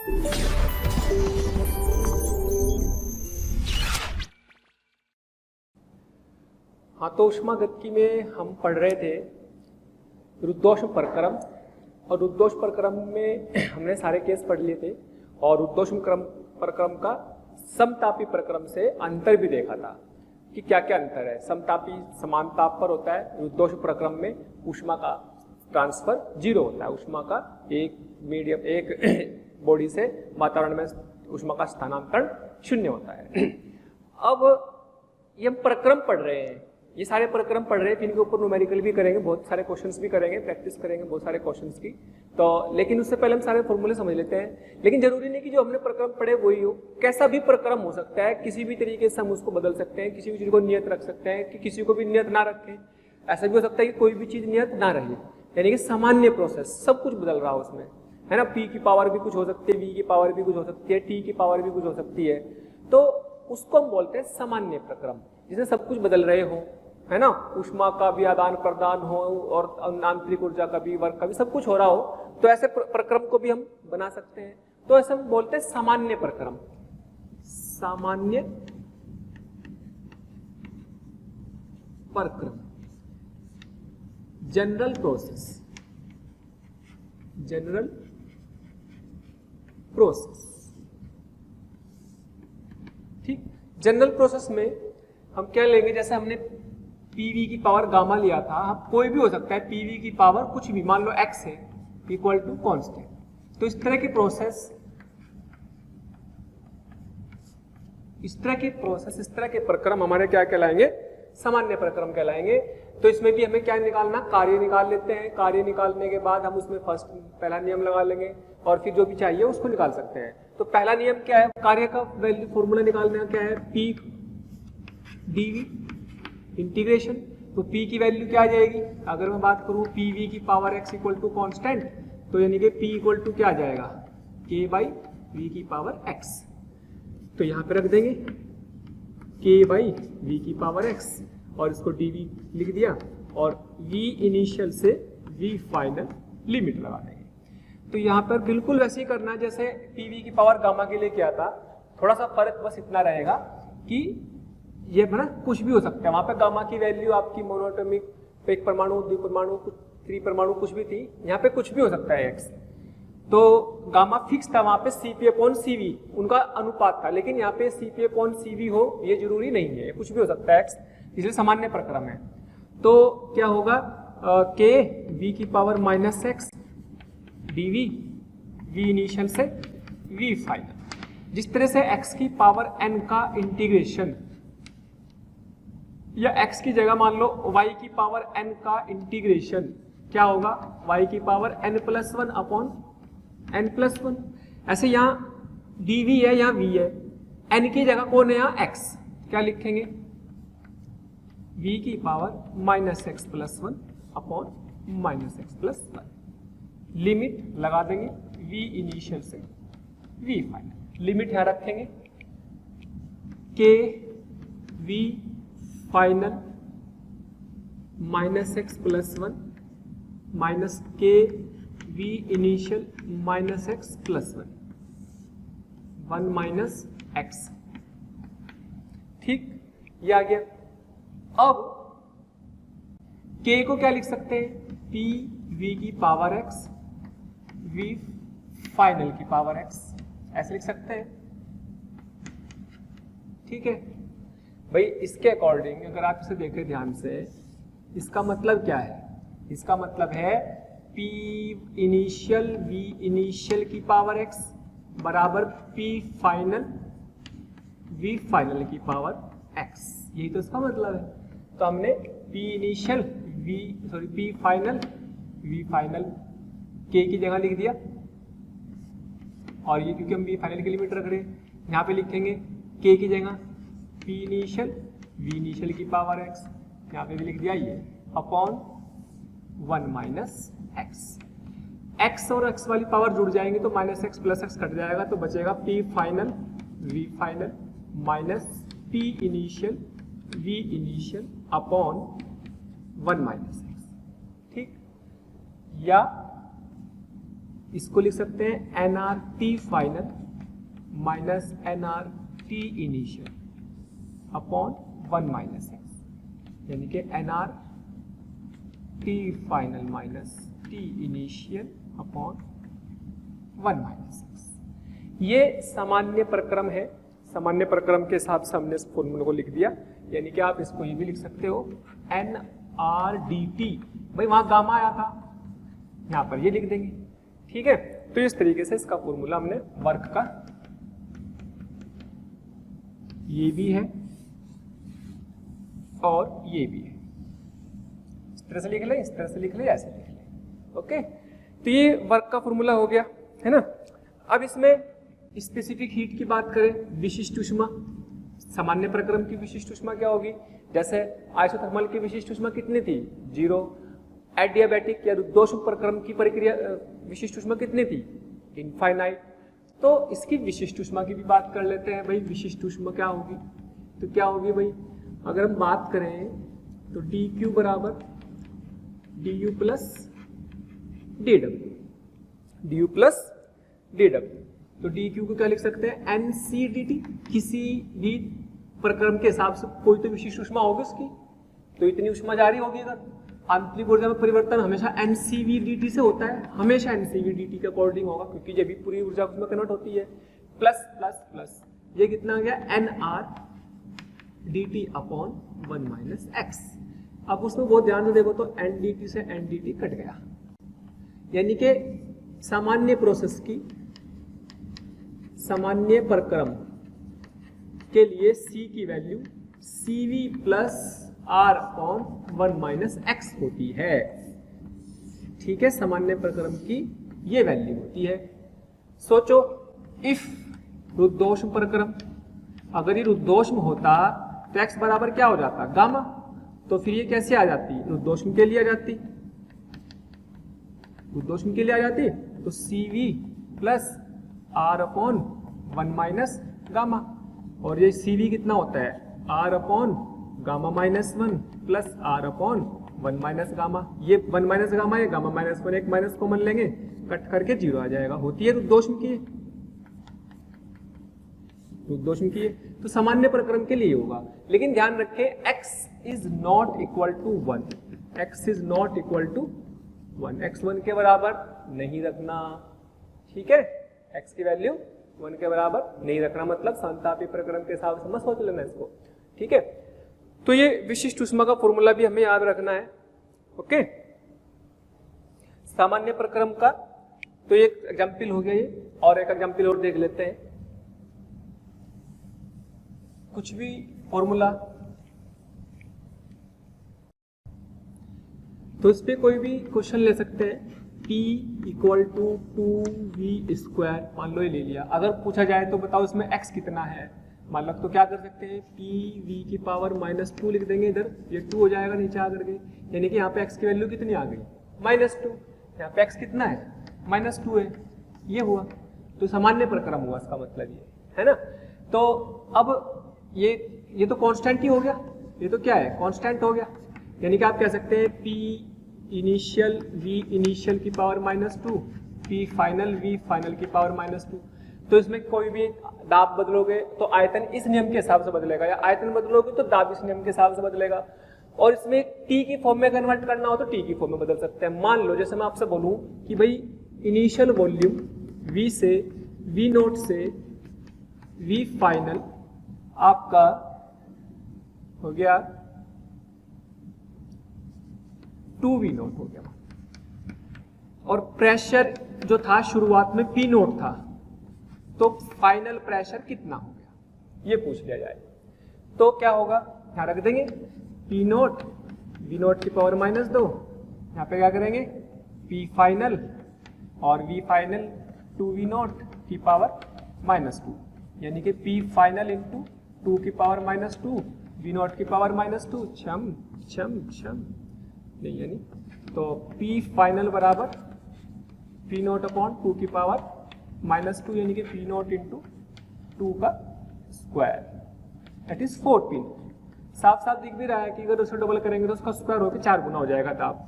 हाँ, तो ऊष्मागतिकी में हम पढ़ रहे थे रुद्धोष्म प्रक्रम, और रुद्धोष्म प्रक्रम में हमने सारे केस पढ़ लिए थे, और रुद्धोष्म प्रक्रम का समतापी प्रक्रम से अंतर भी देखा था कि क्या क्या अंतर है। समतापी समान ताप पर होता है, रुद्धोष्म प्रक्रम में ऊष्मा का ट्रांसफर 0 होता है, ऊष्मा का एक बॉडी से वातावरण में ऊष्मा का स्थानांतरण 0 होता है। अब ये हम प्रक्रम पढ़ रहे हैं, ये सारे प्रक्रम पढ़ रहे हैं, इनके ऊपर न्यूमेरिकल भी करेंगे, बहुत सारे क्वेश्चंस भी करेंगे, प्रैक्टिस करेंगे बहुत सारे क्वेश्चंस की। तो लेकिन उससे पहले हम सारे फॉर्मूले समझ लेते हैं। लेकिन जरूरी नहीं कि जो हमने प्रक्रम पढ़े वही हो, कैसा भी प्रक्रम हो सकता है, किसी भी तरीके से हम उसको बदल सकते हैं, किसी भी चीज को नियत रख सकते हैं कि किसी को भी नियत ना रखें। ऐसा भी हो सकता है कि कोई भी चीज नियत ना रहे, यानी कि सामान्य प्रोसेस, सब कुछ बदल रहा हो उसमें, है ना। पी की पावर भी कुछ हो सकती है, वी की पावर भी कुछ हो सकती है, टी की पावर भी कुछ हो सकती है, तो उसको हम बोलते हैं सामान्य प्रक्रम, जिसमें सब कुछ बदल रहे हो, है ना। ऊष्मा का भी आदान प्रदान हो और आंतरिक ऊर्जा का भी, वर्क का भी, सब कुछ हो रहा हो, तो ऐसे प्रक्रम को भी हम बना सकते हैं। तो ऐसे हम बोलते हैं सामान्य प्रक्रम, सामान्य प्रक्रम, जनरल प्रोसेस, जनरल प्रोसेस। ठीक, जनरल प्रोसेस में हम क्या लेंगे, जैसे हमने पीवी की पावर गामा लिया था, कोई भी हो सकता है, पीवी की पावर कुछ भी, मान लो एक्स है इक्वल टू कांस्टेंट। तो इस तरह की प्रोसेस, इस तरह के प्रक्रम हमारे क्या कहलाएंगे, सामान्य प्रक्रम कहलाएंगे। तो इसमें भी हमें क्या निकालना, कार्य निकाल लेते हैं। कार्य निकालने के बाद हम उसमें पहला नियम लगा लेंगे, और फिर जो भी चाहिए उसको निकाल सकते हैं। तो पहला नियम क्या है, कार्य का वैल्यू फॉर्मूला निकालने का क्या है, पी डीवी इंटीग्रेशन। तो P की वैल्यू क्या आ जाएगी, अगर मैं बात करूं PV की power x equal to constant, तो यानी कि P इक्वल टू क्या आ जाएगा, K बाई V की पावर x। तो यहां पे रख देंगे K बाई V की पावर x, और इसको dV लिख दिया, और V इनिशियल से V फाइनल लिमिट लगा देंगे। तो यहाँ पर बिल्कुल वैसे ही करना है जैसे PV की पावर गामा के लिए किया था। थोड़ा सा फर्क बस इतना रहेगा कि ये ना कुछ भी हो सकता है, वहां पे गामा की वैल्यू आपकी मोनोटॉमिक, एक परमाणु, द्विपरमाणु, त्रिपरमाणु कुछ भी थी, यहाँ पे कुछ भी हो सकता है एक्स। तो गामा फिक्स था, वहां पे CP/CV उनका अनुपात था, लेकिन यहाँ पे CP/CV हो ये जरूरी नहीं है, कुछ भी हो सकता है एक्स, इसलिए सामान्य प्रक्रम है। तो क्या होगा, K V की power minus x dV, V initial से V फाइनल। जिस तरह से x की पावर n का इंटीग्रेशन, या x की जगह मान लो y की पावर n का इंटीग्रेशन क्या होगा, y की पावर n+1 अपॉन n+1। ऐसे यहाँ dv है, यहाँ v है, n की जगह कौन है, यहाँ x, क्या लिखेंगे, v की power -x+1 upon -x+1। Limit लगा देंगे v इनिशियल से v फाइनल, लिमिट यहाँ रखेंगे k v final -x+1 minus के v initial -x+1 1 minus x. ठीक, ये आ गया। अब k को क्या लिख सकते हैं, p v की पावर x v फाइनल की पावर x, ऐसे लिख सकते हैं। ठीक है भाई, इसके अकॉर्डिंग अगर आप इसे देखें ध्यान से, इसका मतलब क्या है, इसका मतलब है P इनिशियल V इनिशियल की पावर x बराबर P फाइनल V फाइनल की पावर x, यही तो इसका मतलब है। तो हमने P initial P final V final K की जगह लिख दिया, और ये क्योंकि हम V फाइनल की लिमिट रख रहे हैं, यहाँ पे लिखेंगे K की जगह P इनिशियल V इनिशियल की पावर x, यहाँ पे भी लिख दिया ये, अपॉन 1 माइनस एक्स। x और x वाली पावर जुड़ जाएंगे तो -x + x कट जाएगा, तो बचेगा P final V final minus P initial V initial upon 1 minus x. ठीक, या इसको लिख सकते हैं N R T final minus N are T initial upon 1 minus x, यानी कि N R T final minus T initial upon 1 minus x. ये सामान्य प्रक्रम है। सामान्य प्रक्रम के हिसाब से हमने इस फॉर्मूले को लिख दिया, यानी कि आप इसको ये भी लिख सकते हो एन आर डी टी, भाई वहां गामा आया था, यहां पर ये लिख देंगे। ठीक है, तो इस तरीके से इसका फॉर्मूला हमने वर्क का ये भी है और ये भी है, इस तरह से लिख ले, इस तरह से लिख ले, ऐसे लिख ले। ओके, तो ये वर्क का फॉर्मूला हो गया है ना। अब इसमें स्पेसिफिक हीट की बात करें, विशिष्ट ऊष्मा, सामान्य प्रक्रम की विशिष्ट ऊष्मा क्या होगी? जैसे आइसोथर्मल की विशिष्ट ऊष्मा कितनी थी? 0। एडियाबैटिक या रुद्धोष्म प्रक्रम की प्रक्रिया विशिष्ट ऊष्मा कितनी थी? इनफाइनाइट। तो इसकी विशिष्ट ऊष्मा की भी बात कर लेते हैं। भाई विशिष्ट ऊष्मा क्या होगी? तो क्या होगी भाई, अगर हम बात करें तो डी क्यू बराबर D U plus D W, D U plus D W. तो डी क्यू को क्या लिख सकते हैं? N C D T. किसी भी प्रक्रम के हिसाब से कोई तो विशिष्ट ऊष्मा होगी उसकी, तो इतनी ऊष्मा जारी होगी। अगर आंतरिक ऊर्जा में परिवर्तन हमेशा एनसीवीडीटी से होता है, हमेशा एनसीवीडीटी के अकॉर्डिंग होगा, क्योंकि ये भी पूरी ऊर्जा उसमें कन्वर्ट होती है। प्लस प्लस प्लस ये कितना आ गया? N R D T upon 1 minus x. अब उसमें बहुत ध्यान से देखो तो एन डी टी से एन डी टी कट गया, यानी कि सामान्य प्रोसेस की सामान्य प्रक्रम के लिए C की value CV plus R upon 1 minus x होती है। ठीक है, सामान्य प्रक्रम की ये वैल्यू होती है। सोचो इफ रुद्धोष्म प्रक्रम, अगर ये रुद्धोष्म होता तो x बराबर क्या हो जाता? गामा। तो फिर ये कैसे आ जाती? रुद्धोष्म के लिए आ जाती, रुद्धोष्म के लिए आ जाती। तो CV plus R upon 1 minus gamma, और ये CV कितना होता है? R upon gamma minus 1 plus R upon 1 minus gamma. ये 1 माइनस गामा, ये गामा माइनस 1, एक माइनस कॉमन लेंगे, कट करके 0 आ जाएगा। होती है रुद्धोष्म की, रुद्धोष्म की। तो सामान्य प्रक्रम के लिए होगा, लेकिन ध्यान रखें x is not equal to 1, x is not equal to 1, x 1 के बराबर नहीं रखना। ठीक है, x की वैल्यू 1 के बराबर नहीं रखना, मतलब समतापी प्रक्रम के हिसाब से मत सोच लेना इसको। ठीक है, तो ये विशिष्ट ऊष्मा का फॉर्मूला भी हमें याद रखना है। ओके, सामान्य प्रक्रम का तो एक एग्जाम्पल हो गया ये, और एक एग्जाम्पल और देख लेते हैं। कुछ भी फॉर्मूला, तो इस पे कोई भी क्वेश्चन ले सकते हैं। P equal to 2v square मान लो ये ले लिया। अगर पूछा जाए तो बताओ इसमें x कितना है, मान लो, तो क्या कर सकते हैं? pv की पावर -2 लिख देंगे इधर, ये 2 हो जाएगा नीचे आकर के, यानी कि यहाँ पे x की वैल्यू कितनी आ गई? -2। यहाँ पे x कितना है? -2 है, ये हुआ। तो सामान्य प्रक्रम हुआ, इसका मतलब ये है ना। तो अब ये तो कांस्टेंट ही हो गया, ये तो क्या है? कांस्टेंट हो गया, यानी कि आप कह सकते हैं p इनिशियल v इनिशियल की power -2, p final v final की पावर -2। तो इसमें कोई भी दाब बदलोगे तो आयतन इस नियम के हिसाब से बदलेगा, या आयतन बदलोगे तो दाब इस नियम के हिसाब से बदलेगा। और इसमें t की फॉर्म में कन्वर्ट करना हो तो t की फॉर्म में बदल सकते हैं। मान लो जैसे मैं आपसे बोलूं कि भाई इनिशियल वॉल्यूम v से v नोट से v फाइनल आपका हो गया 2v नोट हो गया, और प्रेशर जो था शुरुआत में p नोट था, तो फाइनल प्रेशर कितना हो गया ये पूछ लिया जाए तो क्या होगा? यहाँ रख देंगे p नोट v नोट की पावर -2, यहाँ पे क्या करेंगे? p फाइनल और v फाइनल 2v नोट की पावर -2, यानी कि p फाइनल इंटू 2 की पावर -2 v नोट की पावर -2, छम छम छम नहीं, यानी तो p फाइनल बराबर p नोट अपॉन 2 की पावर -2, यानी कि p नोट इंटू 2 का square, that is 4 p note. साफ साफ दिख भी रहा है कि अगर उसको डबल करेंगे तो उसका स्क्वायर होकर 4 गुना हो जाएगा दाब।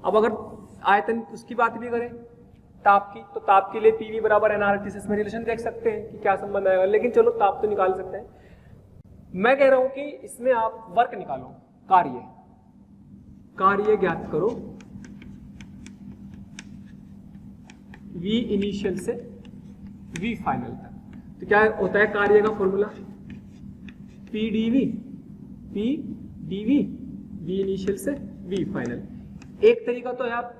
अब अगर आयतन उसकी बात भी करें ताप की, तो ताप के लिए पीवी बराबर एनआरटी से इसमें रिलेशन देख सकते हैं कि क्या संबंध आएगा, लेकिन चलो ताप तो निकाल सकते हैं। मैं कह रहा हूं कि इसमें आप वर्क निकालो, कार्य ज्ञात करो V इनिशियल से V फाइनल तक। तो क्या होता है कार्य का formula, P dV V initial से V फाइनल। एक तरीका तो है आप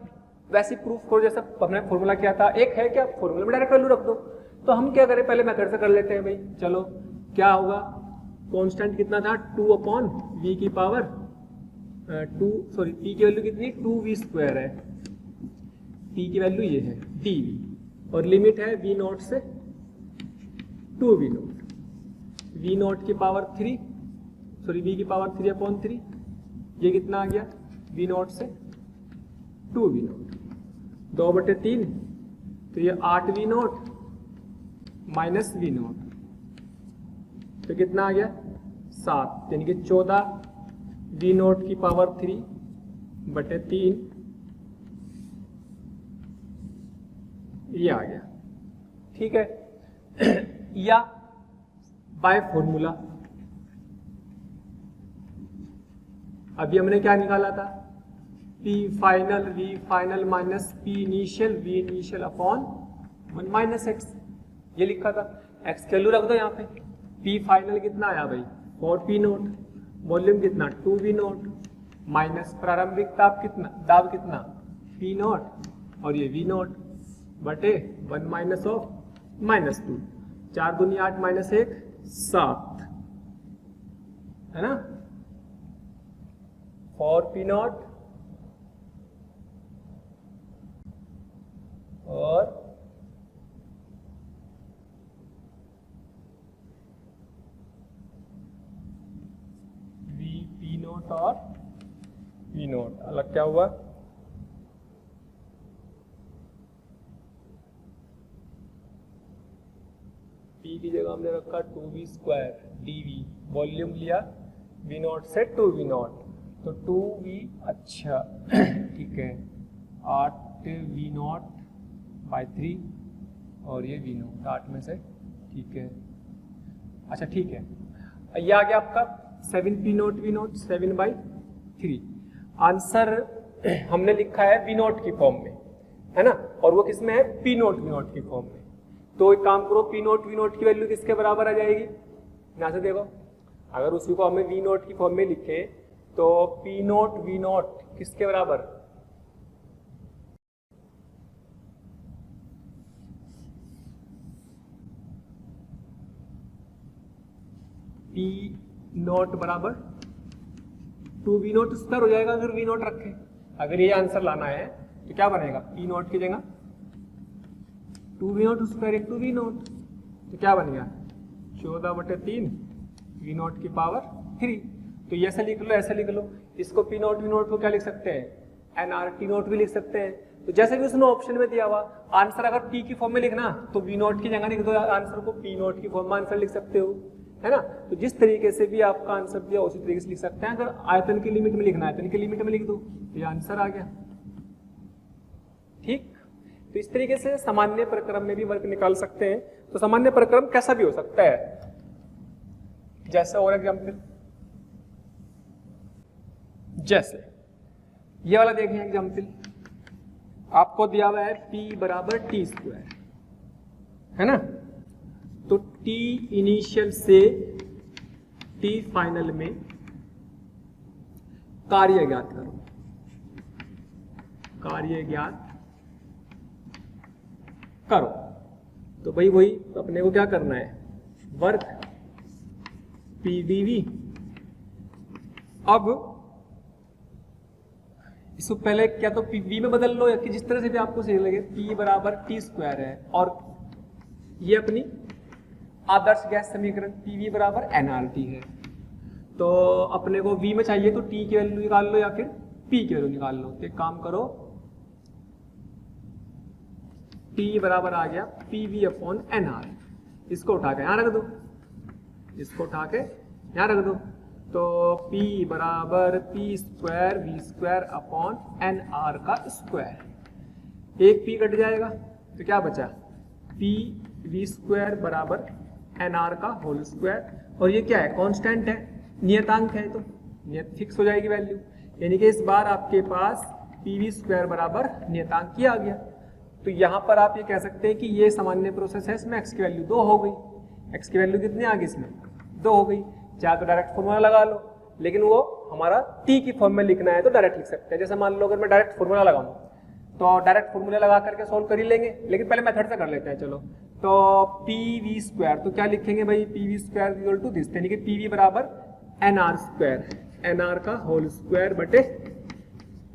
वैसे प्रूफ करो जैसा हमने फॉर्मूला किया था, एक है कि आप फॉर्मूला में डायरेक्ट वैल्यू रख दो। तो हम क्या करें, पहले मेथड से कर लेते हैं भाई। चलो क्या होगा, कांस्टेंट कितना था 2/v की पावर p की वैल्यू कितनी 2v² है, p की वैल्यू ये है dv, और लिमिट है v0 से 2v0, v0 की पावर 3 v की पावर 3/3, ये कितना आ गया v0 से 2v0, 2/3, तो ये 8v0 माइनस v0, तो कितना आ गया 7, यानी कि 14 v0 की पावर 3/3, ये आ गया। ठीक है या बाय फॉर्मूला अभी हमने क्या निकाला था, P final V final minus P initial V initial upon 1 minus x, ये लिखा था। x की वैल्यू रख दो यहाँ पे। P फाइनल कितना आया भाई 4p0, वॉल्यूम कितना 2v0, माइनस प्रारंभिक दाब कितना p0, और ये v0 बटे 1 माइनस ऑफ -2, 4 दूनी 8 माइनस 1 7, है ना, 4p0 और p0 और v0 अलग क्या हुआ, p की जगह हमने रखा 2v² dv, वॉल्यूम लिया v0 से 2v0, तो 2v, अच्छा ठीक है 8v0/3 और ये v0 8 में से, ठीक है, अच्छा ठीक है, ये आ गया आपका 7p0 v0 7/3। आंसर हमने लिखा है v0 की फॉर्म में, है ना, और वो किस में है p0 v0 की फॉर्म में। तो एक काम करो, p0 v0 की वैल्यू किसके बराबर आ जाएगी, यहां से देखो, अगर उसी को हमें v0 की फॉर्म में लिखे तो p0 v0 किसके बराबर, p0 बराबर 2v0² हो जाएगा अगर v0 रखे। अगर ये आंसर लाना है तो क्या बनेगा, p0 की जगह 2v0² इंटू v0, तो क्या बन गया 14/3 v0 की पावर 3। तो ये ऐसे लिख लो, ऐसे लिख लो, इसको p0 v0 को क्या लिख सकते हैं nRT0 भी लिख सकते हैं। तो जैसे भी उसने ऑप्शन में दिया हुआ आंसर अगर p की फॉर्म में लिखना तो v0 की जगह लिख दो, आंसर को p0 की फॉर्म में आंसर लिख सकते हो, है ना। तो जिस तरीके से भी आपका आंसर दिया उसी तरीके से लिख सकते हैं। अगर आयतन की लिमिट में लिखना है आयतन की लिमिट में लिख दो, ये आंसर आ गया। ठीक, तो इस तरीके से सामान्य प्रक्रम में भी वर्क निकाल सकते हैं। तो सामान्य प्रक्रम कैसा भी हो सकता है, जैसे और एग्जाम्पल, जैसे ये वाला देखें एग्जाम्पल, आपको दिया हुआ है p बराबर t², है ना। तो t इनिशियल से t फाइनल में कार्य ज्ञात करो, कार्य ज्ञात करो। तो भाई वही अपने को क्या करना है, वर्क p dv। अब इसको पहले क्या तो v में बदल लो, या कि जिस तरह से भी आपको सही लगे, p बराबर t² है और ये अपनी आदर्श गैस समीकरण pv बराबर nRT है। तो अपने को v में चाहिए तो t की वैल्यू निकाल लो या फिर p की वैल्यू निकाल लो। तो एक काम करो, t बराबर आ गया pv/nR, इसको उठा के यहाँ रख दो, इसको उठा के यहाँ रख दो। तो p बराबर p² v² अपॉन nR का स्क्वायर, एक p कट जाएगा तो क्या बचा, पी वी स्क्वायर बराबर एन आर का होल स्क्वायर, और ये क्या है, कांस्टेंट है, नियतांक है, तो नियत फिक्स हो जाएगी वैल्यू, यानी कि इस बार आपके पास पी वी स्क्वायर बराबर नियतांक की आ गया। तो यहाँ पर आप ये कह सकते हैं कि ये सामान्य प्रोसेस है, इसमें एक्स की वैल्यू 2 हो गई। एक्स की वैल्यू कितनी आ गई, इसमें 2 हो गई। चाहे तो डायरेक्ट फॉर्मूला लगा लो, लेकिन वो हमारा टी की फॉर्म में लिखना है तो डायरेक्ट लिख सकते हैं। जैसे मान लो अगर मैं डायरेक्ट फॉर्मूला लगाऊं तो डायरेक्ट फॉर्मूला लगा करके सोल्व कर ही लेंगे, लेकिन पहले मेथड से कर लेते हैं। चलो, तो पी वी स्क्वायर, तो क्या लिखेंगे भाई, P V square equal to this, यानी कि पी वी बराबर N R square, N R का होल स्क्वायर बटे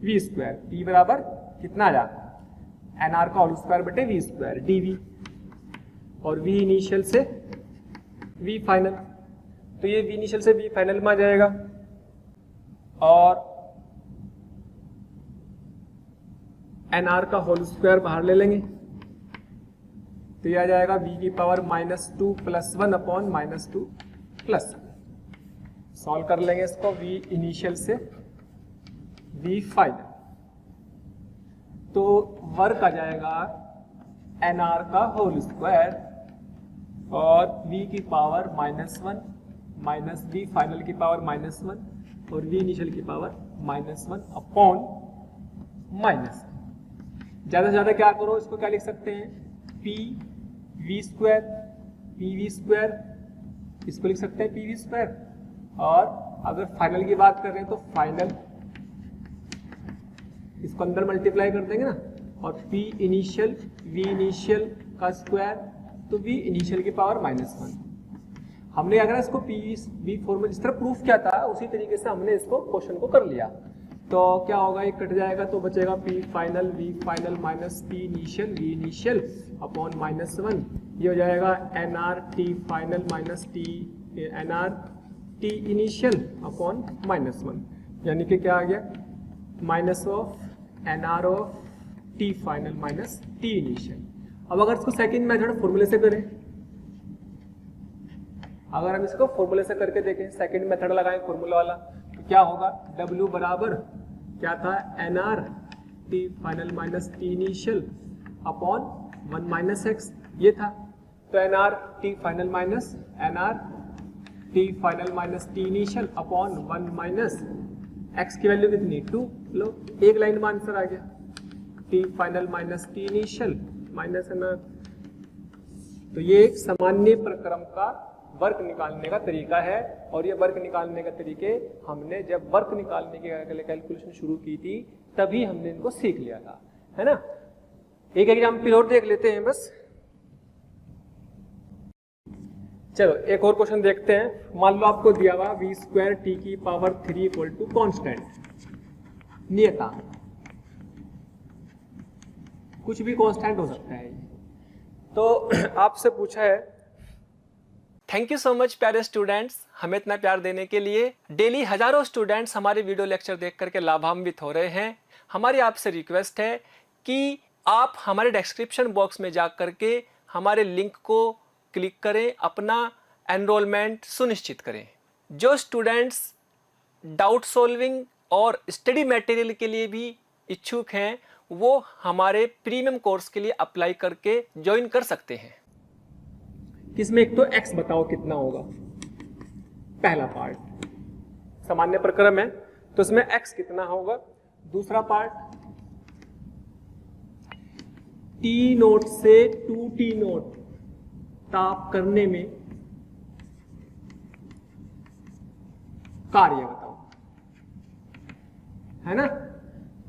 वी स्क्वायर, पी बराबर कितना आ जाता, एन आर का होल स्क्वायर बटे वी स्क्वायर डी वी, और वी इनिशियल से वी फाइनल, तो ये वी इनिशियल से वी फाइनल में आ जाएगा, और एन आर का होल स्क्वायर बाहर ले लेंगे, तो ये आ जाएगा वी की पावर -2 + 1 अपॉन -2 प्लस, सॉल्व कर लेंगे इसको, वी इनिशियल से वी फाइनल, तो वर्क आ जाएगा एन आर का होल स्क्वायर और v की पावर -1 माइनस वी फाइनल की पावर -1 और v इनिशियल की पावर -1 अपॉन -1। ज़्यादा से ज़्यादा क्या करो, इसको क्या लिख सकते हैं, पी वी स्क्वायर, इसको लिख सकते हैं पी वी स्क्वायर, और अगर फाइनल की बात कर रहे हैं तो फाइनल, इसको अंदर मल्टीप्लाई कर देंगे ना, और पी इनिशियल वी इनिशियल का स्क्वायर, तो वी इनिशियल की पावर -1। हमने अगर इसको पी वी फॉर्मूला जिस तरह प्रूफ किया था उसी तरीके से हमने इसको क्वेश्चन को कर लिया, तो क्या होगा, ये कट जाएगा तो बचेगा P final V final minus P initial V initial upon -1, ये हो जाएगा N R T final minus T N are T initial upon -1, यानी कि क्या आ गया, minus of N R of T final minus T initial. अब अगर इसको सेकंड मेथड फॉर्मूले से करें, अगर हम इसको फॉर्मूले से करके देखें, सेकंड मेथड लगाएं फॉर्मूला वाला, तो क्या होगा, W बराबर क्या था, N R T final minus T initial upon 1 minus x, ये था, तो N R T final minus N R T final minus T initial upon 1 minus x की वैल्यू कितनी, 2, लो एक लाइन में आंसर आ गया, T final minus T initial minus N R. तो ये एक सामान्य प्रक्रम का वर्क निकालने का तरीका है, और ये वर्क निकालने का तरीके हमने जब वर्क निकालने की कैलकुलेशन शुरू की थी तभी हमने इनको सीख लिया था, है ना। एक एग्जाम्पल और देख लेते हैं बस। चलो एक और क्वेश्चन देखते हैं। मान लो आपको दिया हुआ वी स्क्वायर टी की पावर 3 इक्वल टू कॉन्स्टेंट, नियतांक, कुछ भी कांस्टेंट हो सकता है। तो आपसे पूछा है, थैंक यू सो मच प्यारे स्टूडेंट्स, हमें इतना प्यार देने के लिए। डेली हजारों स्टूडेंट्स हमारे वीडियो लेक्चर देख करके लाभान्वित हो रहे हैं। हमारी आपसे रिक्वेस्ट है कि आप हमारे डिस्क्रिप्शन बॉक्स में जा करके हमारे लिंक को क्लिक करें, अपना एनरोलमेंट सुनिश्चित करें। जो स्टूडेंट्स डाउट सॉल्विंग और स्टडी मटेरियल के लिए भी इच्छुक हैं वो हमारे प्रीमियम कोर्स के लिए अप्लाई करके ज्वाइन कर सकते हैं। इसमें एक तो x बताओ कितना होगा, पहला पार्ट सामान्य प्रक्रम है तो इसमें x कितना होगा। दूसरा पार्ट T0 से 2T0 ताप करने में कार्य बताओ, है ना।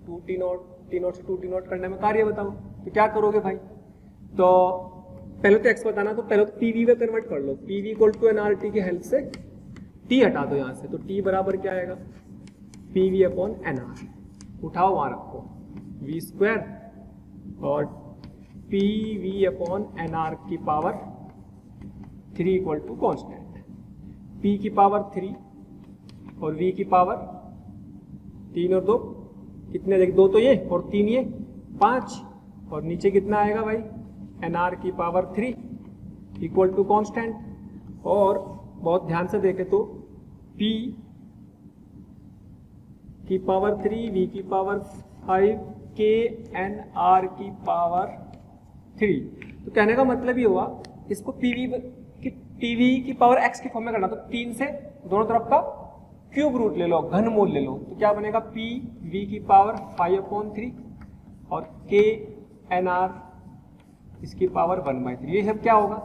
T0 से 2T0 करने में कार्य बताओ, तो क्या करोगे भाई, तो पहले तो x बताना, तो पहले तो PV में कन्वर्ट कर लो, PV इक्वल टू nRT की हेल्प से T हटा दो यहाँ से, तो T बराबर क्या आएगा, PV अपॉन nR, उठाओ वहां रखो V स्क्वायर और PV अपॉन nR की power 3 equal to constant, P की पावर 3 और V की पावर 3 और 2 कितने, देख 2 तो ये और 3 ये 5, और नीचे कितना आएगा भाई nR की पावर 3 इक्वल टू कॉन्स्टेंट, और बहुत ध्यान से देखें तो P की पावर 3 V की पावर 5 K nR की पावर 3। तो कहने का मतलब ये हुआ इसको पीवी की पावर x की फॉर्म में करना, तो 3 से दोनों तरफ का क्यूब रूट ले लो, घनमूल ले लो, तो क्या बनेगा पी वी की पावर 5/3 और के एन आर इसकी पावर 1/3। ये सब क्या होगा,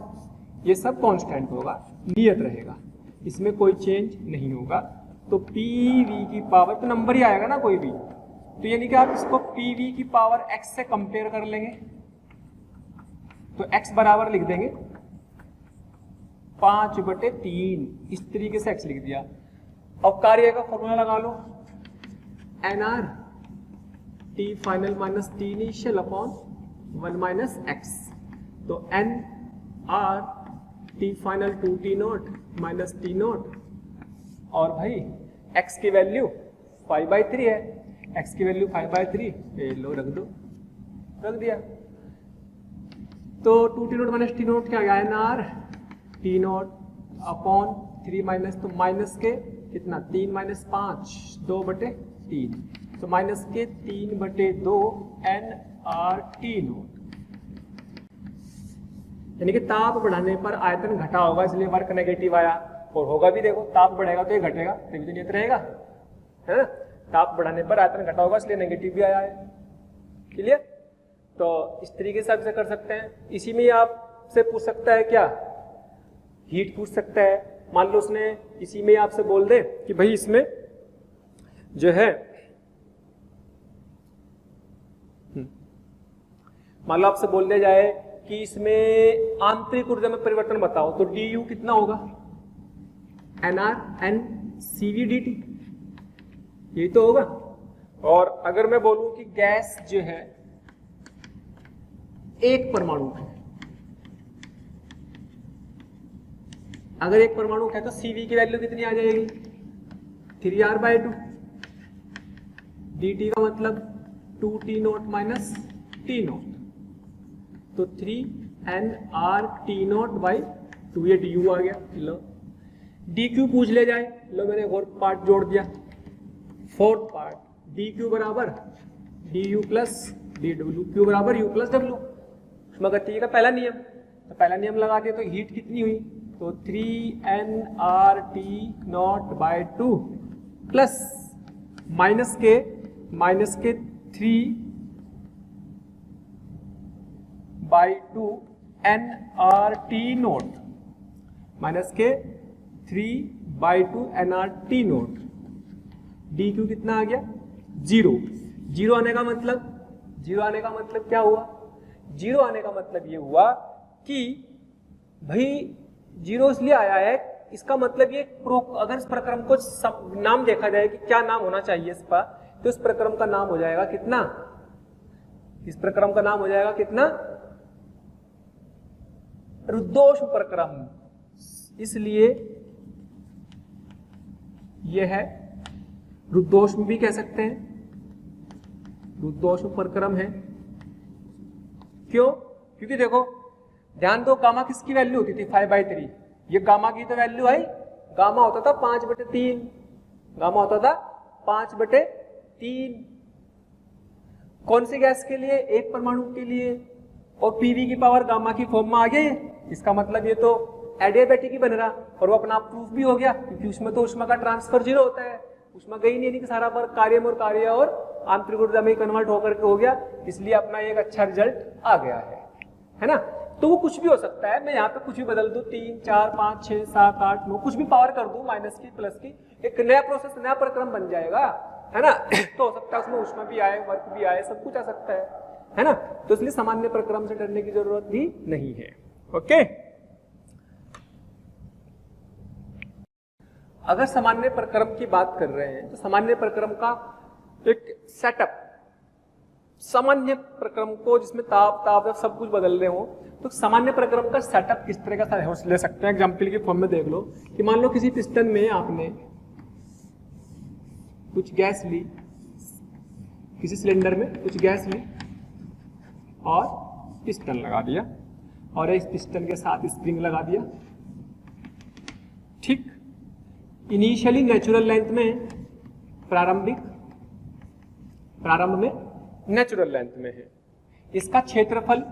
ये सब कांस्टेंट होगा, नियत रहेगा, इसमें कोई चेंज नहीं होगा। तो पी वी की पावर तो नंबर ही आएगा ना कोई भी, तो यानी कि आप इसको पी वी की पावर x से कंपेयर कर लेंगे, तो x बराबर लिख देंगे 5/3, इस तरीके से x लिख दिया। अब कार्य का फॉर्मूला लगा लो, n R T final minus T initial upon 1 minus x, तो N R T final 2t nought minus t nought, और भाई x की वैल्यू 5/3 है, x की वैल्यू 5/3, ये लो रख दो, रख दिया। तो 2t nought minus t note क्या आ गया, N are T naught upon 3 minus, तो माइनस के कितना 3 माइनस 5 2/3, तो माइनस के 3/2 एन आर टी नोट, यानी कि ताप बढ़ाने पर आयतन घटा होगा, इसलिए वर्क नेगेटिव आया, और होगा भी, देखो ताप बढ़ेगा तो ये घटेगा, तभी तो नियत रहेगा, है ना। ताप बढ़ाने पर आयतन घटा होगा इसलिए नेगेटिव भी आया है, क्लियर। तो इस तरीके से आप इसे कर सकते हैं। इसी में आपसे पूछ सकता है क्या, हीट पूछ सकता है। मान लो उसने इसी में आपसे बोल दे कि भाई इसमें जो है, मान लो आपसे बोल दिया जाए कि इसमें आंतरिक ऊर्जा में परिवर्तन बताओ, तो डी यू कितना होगा, N R N C we D T, यही तो होगा। और अगर मैं बोलूं कि गैस जो है एक परमाणु है, अगर एक परमाणु है तो Cv की वैल्यू कितनी आ जाएगी 3r/2, dt का मतलब 2t nought minus t note, तो 3nRT0/2, ये du आ गया। लो dq पूछ ले जाए, लो मैंने एक और पार्ट जोड़ दिया, फोर्थ पार्ट, dq बराबर du प्लस dw, q बराबर u प्लस w, गति का पहला नियम, तो पहला नियम लगा दिया, तो हीट कितनी हुई, तो 3nRT0/2 प्लस माइनस के 3/2 nRT0 माइनस के 3/2 nRT0, dq कितना आ गया 0। जीरो आने का मतलब, जीरो आने का मतलब क्या हुआ, जीरो आने का मतलब ये हुआ कि भाई जीरो इसलिए आया है, इसका मतलब ये अगर इस प्रक्रम को नाम देखा जाए कि क्या नाम होना चाहिए इस पर, तो इस प्रक्रम का नाम हो जाएगा कितना, इस प्रक्रम का नाम हो जाएगा कितना, रुद्धोष्म प्रक्रम। इसलिए यह है रुद्धोष्म भी कह सकते हैं, रुद्धोष्म प्रक्रम है। क्यों, क्योंकि देखो ध्यान दो, गामा किसकी वैल्यू होती थी 5/3, ये गामा की तो वैल्यू आई, गामा होता था 5/3, गामा होता था 5/3, कौन सी गैस के लिए, एक परमाणु के लिए, और पीवी की पावर गामा की फॉर्म में आ गया। इसका मतलब ये तो एडियाबैटिक ही बन रहा, और वो अपना प्रूफ भी हो गया, क्योंकि उसमें तो ऊष्मा का ट्रांसफर जीरो होता है, उसमें गई नहीं कि सारा पर कार्य और आंतरिक ऊर्जा में कन्वर्ट होकर के हो गया, इसलिए अपना एक अच्छा रिजल्ट आ गया है ना। तो वो कुछ भी हो सकता है, मैं यहाँ पे कुछ भी बदल दूं, 3 4 5 6 7 8 9 कुछ भी पावर कर दूं, माइनस की प्लस की, एक नया प्रोसेस नया प्रक्रम बन जाएगा, है ना। तो हो सकता है उसमें ऊष्मा भी आए, वर्क भी आए, सब कुछ आ सकता है ना। तो इसलिए सामान्य प्रक्रम से डरने की जरूरत भी नहीं है। ओके, अगर सामान्य प्रक्रम की बात कर रहे हैं तो सामान्य प्रक्रम का एक सेटअप, सामान्य प्रक्रम को जिसमें ताप सब कुछ बदल रहे हो, तो सामान्य प्रक्रम का सेटअप किस तरह का ले सकते हैं। एग्जाम्पल के फॉर्म में देख लो कि मान लो किसी पिस्टन में आपने कुछ गैस ली, किसी सिलेंडर में कुछ गैस ली और पिस्टन लगा दिया, और इस पिस्टन के साथ स्प्रिंग लगा दिया, ठीक। इनिशियली नेचुरल लेंथ में, प्रारंभ में नेचुरल लेंथ में है, इसका क्षेत्रफल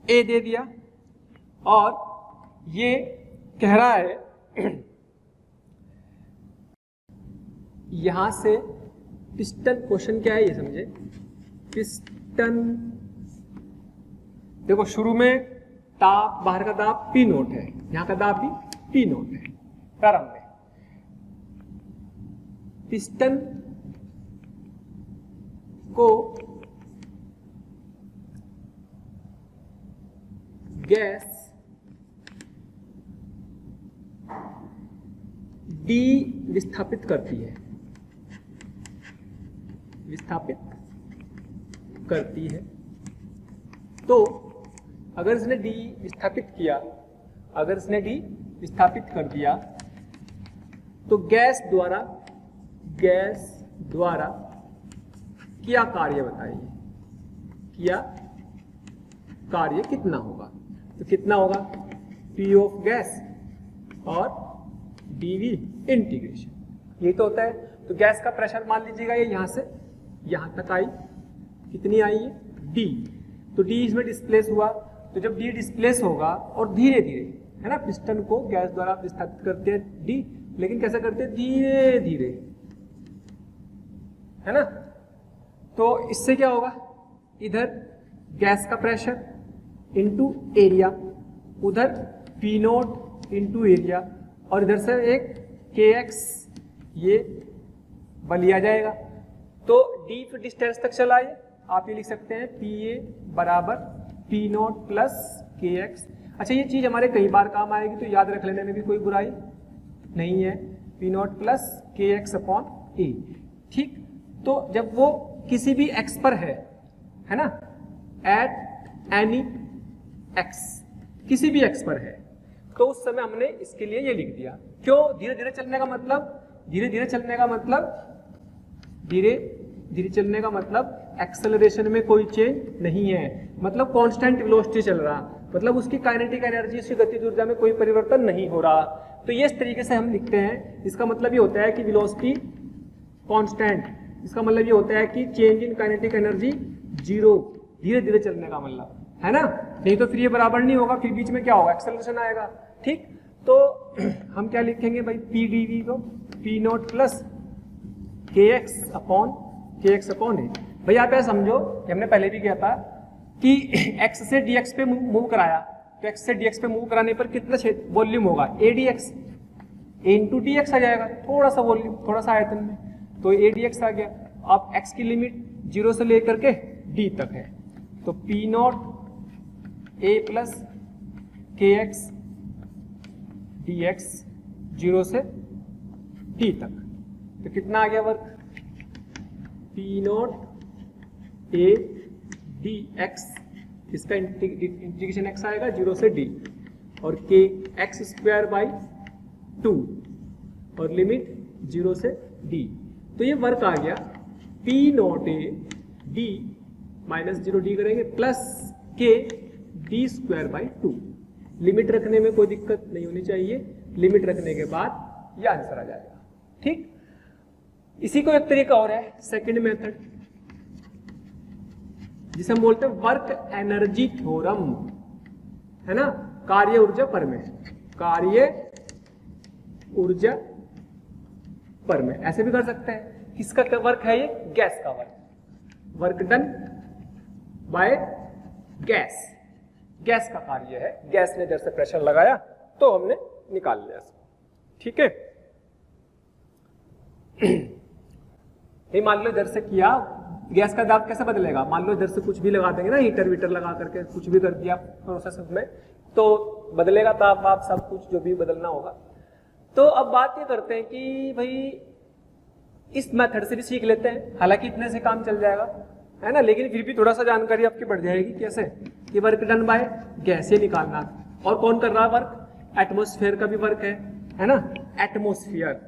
ए दे दिया और ये कह रहा है यहां से पिस्टन, क्वेश्चन क्या है ये समझे, पिस्टन देखो शुरू में दाब, बाहर का दाब पी नोट है, यहां का दाब भी पी नोट है प्रारंभ में। पिस्टन को गैस डी विस्थापित करती है, विस्थापित करती है। तो अगर इसने डी विस्थापित किया, अगर इसने डी विस्थापित कर दिया तो गैस द्वारा किया कार्य बताइए, किया कार्य कितना होगा। तो कितना होगा, पी ऑफ गैस और डीवी इंटीग्रेशन, ये तो होता है। तो गैस का प्रेशर मान लीजिएगा ये यहां से यहां तक आई, कितनी आई है, डी। तो डी इसमें डिस्प्लेस हुआ, तो जब डी डिस्प्लेस होगा और धीरे धीरे, है ना, पिस्टन को गैस द्वारा विस्थापित करते हैं डी, लेकिन कैसे करते हैं, धीरे धीरे, है ना। तो इससे क्या होगा, इधर गैस का प्रेशर इंटू एरिया, उधर पी नोट इंटू एरिया, और इधर से एक के एक्स ये बल लिया जाएगा। तो डी फिर डिस्टेंस तक चला है, आप ये लिख सकते हैं पी ए बराबर पी नोट प्लस के एक्स। अच्छा ये चीज हमारे कई बार काम आएगी, तो याद रख लेने में भी कोई बुराई नहीं है, पी नोट प्लस के एक्स अपॉन ए। ठीक, तो जब वो किसी भी एक्स पर है ना, एट एनी एक्स, किसी भी एक्स पर है, तो उस समय हमने इसके लिए ये लिख दिया। क्यों धीरे धीरे चलने का मतलब, धीरे धीरे चलने का मतलब, धीरे धीरे चलने का मतलब एक्सेलरेशन में कोई चेंज नहीं है, मतलब कांस्टेंट वेलोसिटी चल रहा, मतलब उसकी काइनेटिक एनर्जी, उसकी गतिज ऊर्जा में कोई परिवर्तन नहीं हो रहा। तो ये इस तरीके से हम लिखते हैं। इसका मतलब ये होता है कि वेलोसिटी कांस्टेंट, इसका मतलब ये होता है कि change in kinetic energy zero, धीरे धीरे चलने का मतलब, है ना। नहीं तो फिर ये बराबर नहीं होगा, फिर बीच में क्या होगा, एक्सेलरेशन आएगा। ठीक, तो हम क्या लिखेंगे भाई, पी डी वी को पी नोट प्लस के एक्स अपॉन ए। भाई आप ऐसा समझो कि हमने पहले भी किया था कि x से dx पे मूव कराया, तो x से dx पे मूव कराने पर कितना वॉल्यूम होगा, a dx, a into d x आ जाएगा, थोड़ा सा वॉल्यूम, थोड़ा सा आयतन में, तो a dx आ गया। अब x की लिमिट 0 से लेकर के d तक है, तो p नॉट a प्लस के एक्स डी एक्स 0 से d तक, तो कितना आ गया work, P not A D x, इसका इंटीग्रेशन एक्स आएगा 0 से d, और के एक्स स्क्वायर बाई 2 और लिमिट 0 से d। तो ये वर्क आ गया P not A D minus 0 d करेंगे प्लस के डी स्क्वायर बाई 2। लिमिट रखने में कोई दिक्कत नहीं होनी चाहिए, लिमिट रखने के बाद ये आंसर आ जाएगा। ठीक, इसी को एक तरीका और है, सेकंड मेथड, जिसे हम बोलते हैं वर्क एनर्जी थ्योरम, है ना, कार्य ऊर्जा प्रमेय, कार्य ऊर्जा प्रमेय, ऐसे भी कर सकते हैं। किसका वर्क है ये, गैस का work, work done by gas, gas का कार्य है, गैस ने इधर से प्रेशर लगाया तो हमने निकाल लिया इसको। ठीक है, ये मान लो इधर से किया, गैस का दाब कैसे बदलेगा, मान लो इधर से कुछ भी लगा देंगे ना, हीटर वीटर लगा करके कुछ भी कर दिया प्रोसेस में, तो बदलेगा ताप वाप सब कुछ जो भी बदलना होगा। तो अब बात ये करते हैं कि भाई इस मेथड से भी सीख लेते हैं, हालांकि इतने से काम चल जाएगा, है ना, लेकिन फिर भी थोड़ा सा जानकारी आपकी बढ़ जाएगी। कैसे, कि वर्क डन बाय गैस ये निकालना, और कौन कर रहा है वर्क, एटमोस्फेयर का भी वर्क है ना, एटमोस्फियर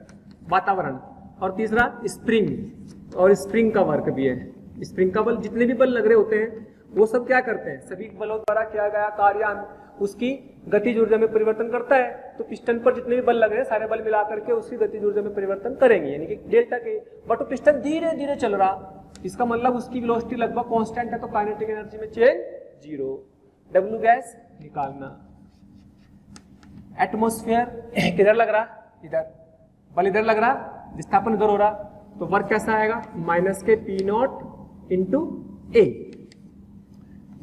वातावरण, और तीसरा स्प्रिंग, और स्प्रिंग का वर्क भी है। स्प्रिंग का बल, जितने भी बल लग रहे होते हैं वो सब क्या करते हैं, सभी बलों द्वारा किया गया कार्य उसकी गतिज ऊर्जा में परिवर्तन करता है। तो पिस्टन पर जितने भी बल लग रहे हैं सारे बल मिला करके उसकी गतिज ऊर्जा में परिवर्तन करेंगे, यानी कि डेल्टा के। बट वो पिस्टन धीरे धीरे चल रहा, इसका मतलब उसकी वेलोसिटी लगभग कांस्टेंट है, तो काइनेटिक एनर्जी में चेंज जीरो। W गैस निकालना। एटमॉस्फेयर किधर लग रहा, इधर, बल इधर लग रहा, विस्थापन इधर हो रहा, तो वर्क कैसा आएगा, माइनस के P not into A.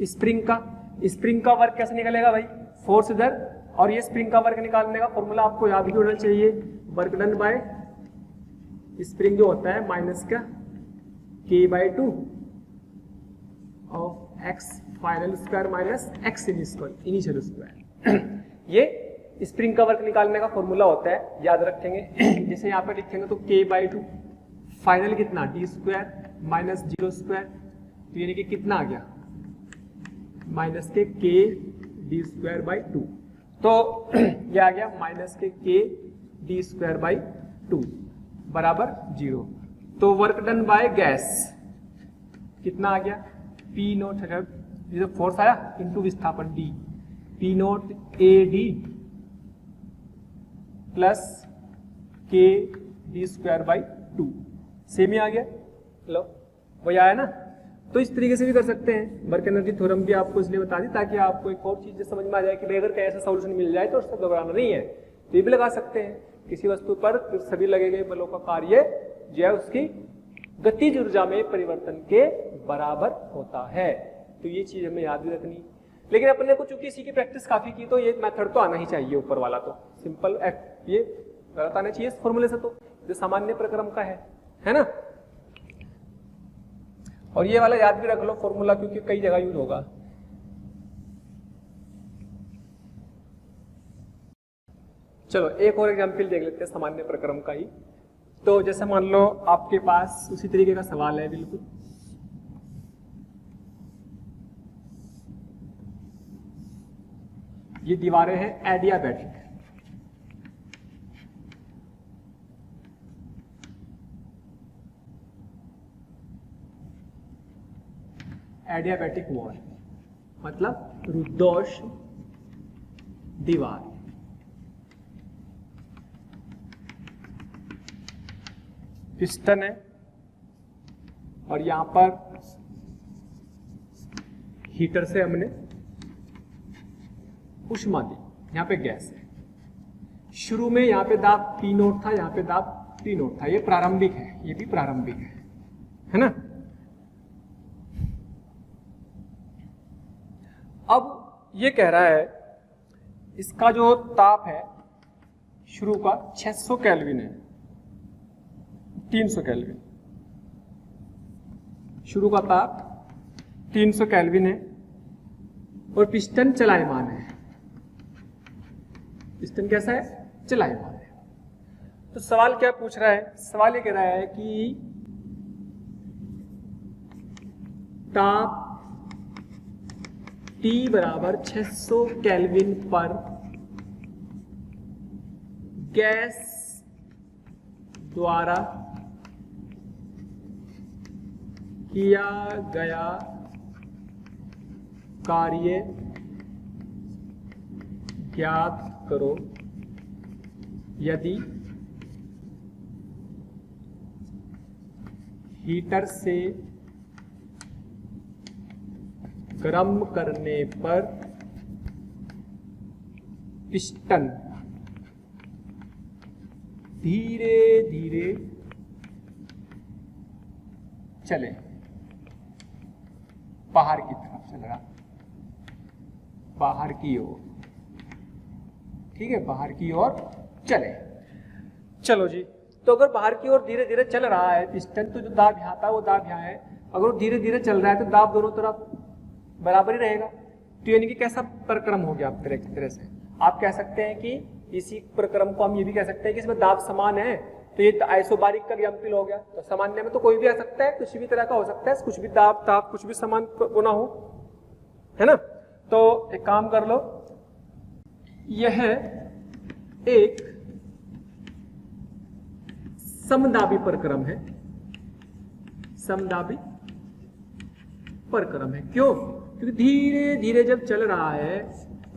Spring का वर्क कैसे निकलेगा भाई, फोर्स इधर, और ये स्प्रिंग का वर्क निकालने का फॉर्मूला आपको याद भी होना चाहिए, वर्क डन बाय स्प्रिंग जो होता है माइनस का K/2 of x final square minus x initial square. ये स्प्रिंग का वर्क निकालने का फॉर्मूला होता है, याद रखेंगे। जैसे यहाँ पे लिखेंगे तो K/2 फाइनल कितना d स्क्वायर माइनस 0 स्क्वायर, तो यानी कि कितना आ गया, माइनस के K d स्क्वायर बाई 2, तो ये आ गया माइनस के K d स्क्वायर बाई 2 बराबर 0। तो वर्क डन बाय गैस कितना आ गया, P नोट, जैसे फोर्स आया इंटू विस्थापन D, P nought AD plus K d square by 2, same ही आ गया, लो वही आया ना। तो इस तरीके से भी कर सकते हैं, वर्क एनर्जी थ्योरम भी आपको इसलिए बता दी ताकि आपको एक और चीज समझ में आ जाए कि अगर कहीं ऐसा सॉल्यूशन मिल जाए तो उससे घबराना नहीं है। तो ये भी लगा सकते हैं, किसी वस्तु पर सभी लगे गए बलों का कार्य जो है उसकी गतिज ऊर्जा में परिवर्तन के बराबर होता है। तो ये चीज हमें याद भी रखनी, लेकिन अपने को चूंकि इसी की प्रैक्टिस काफी की तो ये मेथड तो आना ही चाहिए, ऊपर वाला तो सिंपल ये गलत आना चाहिए इस फॉर्मूले से, तो जो सामान्य प्रक्रम का है ना। और ये वाला याद भी रख लो फॉर्मूला, क्योंकि कई जगह यूज होगा। चलो एक और एग्जाम्पल देख लेते हैं सामान्य प्रक्रम का ही। तो जैसे मान लो आपके पास उसी तरीके का सवाल है बिल्कुल, ये दीवारें हैं एडियाबैटिक, एडियाबैटिक वॉल मतलब रुद्धौष दीवार। पिस्टन है और यहां पर हीटर से हमने ऊष्मा दी, यहां पे गैस है। शुरू में यहां पे दाब P नोट था, यहां पे दाब T नोट था, ये प्रारंभिक है, ये भी प्रारंभिक है ना। अब ये कह रहा है इसका जो ताप है शुरू का 600 केल्विन है, 300 केल्विन, शुरू का ताप 300 केल्विन है और पिस्टन चलायमान है। पिस्टन कैसा है, चलायमान है। तो सवाल क्या पूछ रहा है, सवाल ये कह रहा है कि ताप T बराबर 600 केल्विन पर गैस द्वारा किया गया कार्य ज्ञात करो यदि हीटर से गर्म करने पर पिस्टन धीरे धीरे चले, बाहर की तरफ चल रहा, बाहर की ओर, ठीक है, बाहर की ओर चले। चलो जी, तो अगर बाहर की ओर धीरे धीरे चल रहा है पिस्टन, तो जो दाब यहाँ था वो दाब यहाँ है, अगर वो धीरे धीरे चल रहा है तो दाब दोनों तरफ बराबर ही रहेगा। तो यानी कि कैसा प्रक्रम हो गया आप एक तरह से आप कह सकते हैं कि इसी प्रक्रम को हम ये भी कह सकते हैं कि इसमें दाब समान है, तो ये आइसोबारिक का एग्जाम्पल हो गया। तो सामान्य में तो कोई भी आ सकता है, किसी भी तरह का हो सकता है, कुछ भी दाब ताप कुछ भी समान होना हो, है ना। तो एक काम कर लो, यह एक समदाबी प्रक्रम है, समदाबी प्रक्रम है। क्यों? क्योंकि धीरे धीरे जब चल रहा है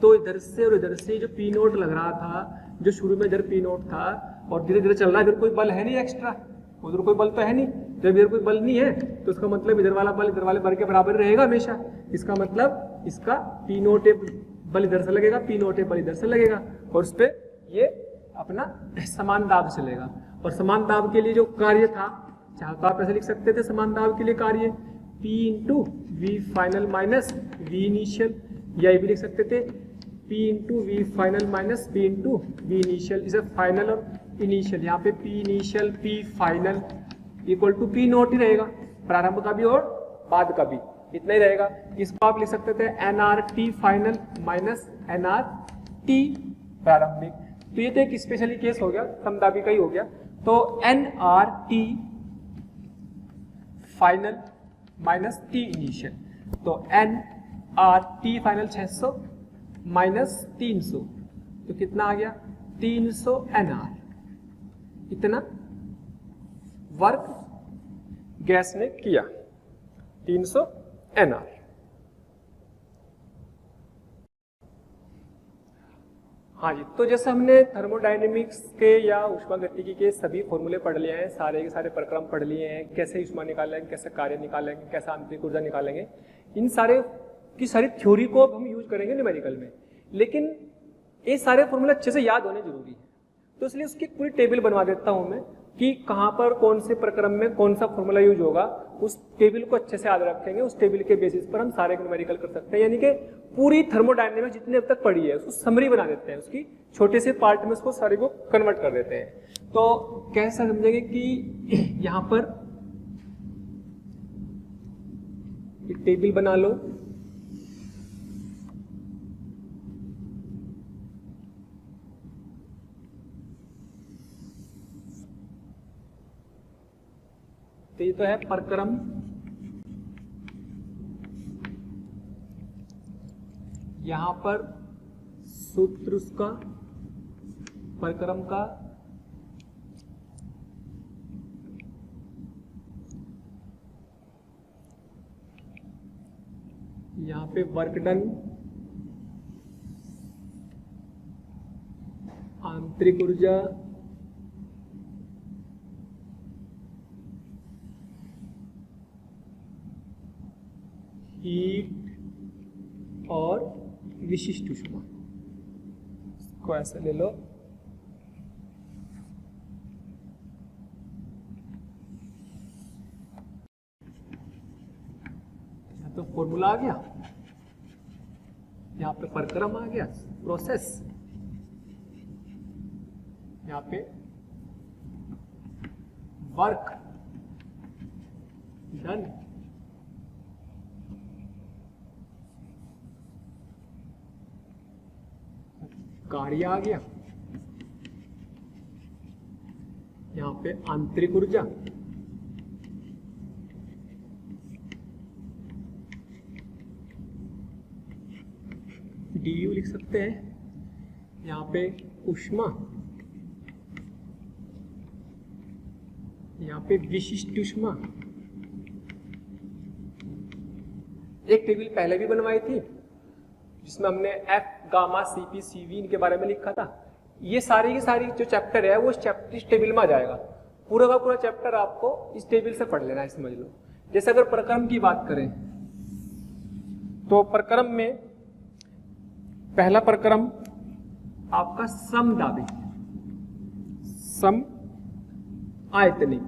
तो इधर से और इधर से जो P नोट लग रहा था, जो शुरू में इधर P नोट था और धीरे धीरे चल रहा है, इधर कोई बल है नहीं एक्स्ट्रा, उधर कोई बल तो है नहीं। जब इधर कोई बल नहीं है तो इसका मतलब इधर वाला बल इधर वाले बल के बराबर रहेगा हमेशा। इसका मतलब इसका पी नोट बल इधर से लगेगा, पी नोट बल इधर से लगेगा और उस पर ये अपना समान दाब चलेगा। और समान दाब के लिए जो कार्य था, चाहे तो आप ऐसे लिख सकते थे समान दाब के लिए कार्य P into we final minus we initial, या ये भी लिख सकते थे P into we final minus P into v initial. इसे फाइनल और इनिशियल, यहाँ पे P initial P final equal to P nought ही रहेगा, प्रारंभ का भी और बाद का भी इतना ही रहेगा। इसको आप लिख सकते थे NRT फाइनल माइनस NRT प्रारंभिक। तो ये तो एक स्पेशली केस हो गया, समदाबी का ही हो गया। तो NRT final minus T initial, तो NRT फाइनल 600 माइनस 300, तो कितना आ गया 300 NR, इतना वर्क गैस ने किया 300 NR। हाँ जी, तो जैसे हमने थर्मोडायनेमिक्स के या ऊष्मागतिकी के सभी फॉर्मूले पढ़ लिए हैं, सारे के सारे प्रक्रम पढ़ लिए हैं, कैसे ऊष्मा निकालेंगे, कैसे कार्य निकालेंगे, कैसे आंतरिक ऊर्जा निकालेंगे, इन सारे की सारी थ्योरी को अब हम यूज करेंगे न्यूमेरिकल में। लेकिन ये सारे फॉर्मूले अच्छे से याद होने जरूरी है, तो इसलिए उसकी पूरी टेबल बनवा देता हूं मैं कि कहाँ पर कौन से प्रक्रम में कौन सा फॉर्मूला यूज होगा, उस टेबल को अच्छे से याद रखेंगे। उस टेबल के बेसिस पर हम सारे न्यूमेरिकल कर सकते हैं, यानी कि पूरी थर्मोडायनेमिक्स जितने अब तक पढ़ी है उसको समरी बना देते हैं, उसकी छोटे से पार्ट में उसको सारे को कन्वर्ट कर देते हैं। तो कैसे समझेंगे कि यहाँ पर टेबल बना लो, तो ये तो है प्रक्रम, यहां पर सूत्र उसका प्रक्रम का, यहां पे वर्क डन, आंतरिक ऊर्जा, हीट और विशिष्ट ऊष्मा, इसको ऐसा ले लो। यहाँ तो फॉर्मूला आ गया, यहाँ पे प्रक्रम आ गया, प्रोसेस, यहाँ पे वर्क डन, कार्य आ गया, यहां पे आंतरिक ऊर्जा, DU लिख सकते हैं, यहां पे ऊष्मा, यहां पे विशिष्ट ऊष्मा। एक टेबल पहले भी बनवाई थी जिसमें हमने F, गामा, CP, CV इनके बारे में लिखा था। ये सारी की सारी जो चैप्टर है वो इस टेबल में आ जाएगा, पूरा का पूरा चैप्टर आपको इस टेबल से पढ़ लेना है, समझ लो। जैसे अगर प्रक्रम की बात करें तो प्रक्रम में पहला प्रक्रम आपका समदाबी, सम आयतनिक,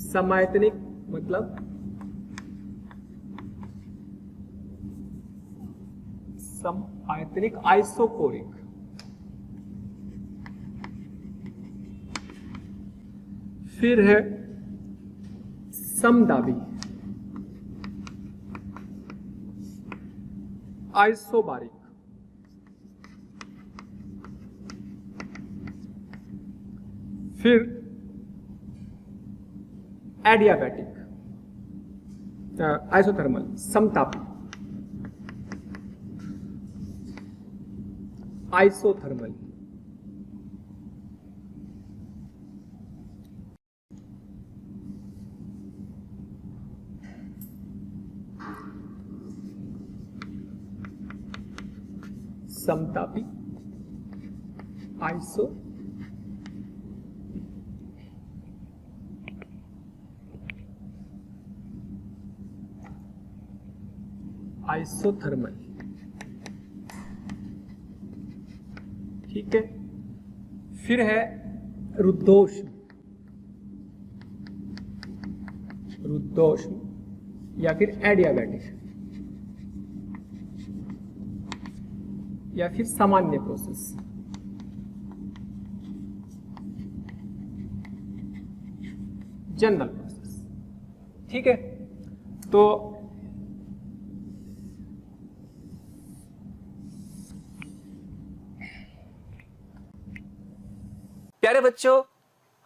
समायतनिक मतलब सम आयतनिक, आइसोकोरिक, फिर है समदाबी, आइसोबारिक, फिर एडियाबैटिक, आइसोथर्मल, समतापी, आइसोथर्मल, समतापी, आइसो, आइसोथर्मल, ठीक है। फिर है रुद्धोष्म, रुद्धोष्म या फिर एडियाबैटिक या फिर सामान्य प्रोसेस। जनरल प्रोसेस, ठीक है। तो प्यारे बच्चों,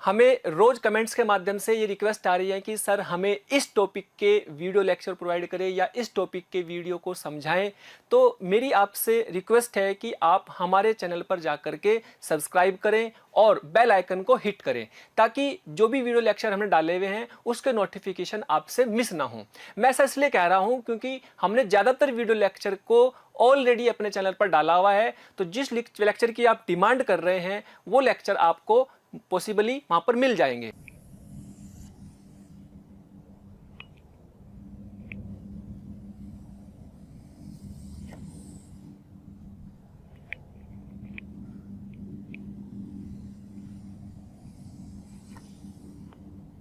हमें रोज कमेंट्स के माध्यम से ये रिक्वेस्ट आ रही है कि सर हमें इस टॉपिक के वीडियो लेक्चर प्रोवाइड करें या इस टॉपिक के वीडियो को समझाएं। तो मेरी आपसे रिक्वेस्ट है कि आप हमारे चैनल पर जाकर के सब्सक्राइब करें और बेल आइकन को हिट करें, ताकि जो भी वीडियो लेक्चर हमने डाले हुए हैं उसके नोटिफिकेशन आपसे मिस ना हो। मैं ऐसा इसलिए कह रहा हूं क्योंकि हमने ज़्यादातर वीडियो लेक्चर को ऑलरेडी अपने चैनल पर डाला हुआ है। तो जिस लेक्चर की आप डिमांड कर रहे हैं वो लेक्चर आपको पॉसिबली वहां पर मिल जाएंगे।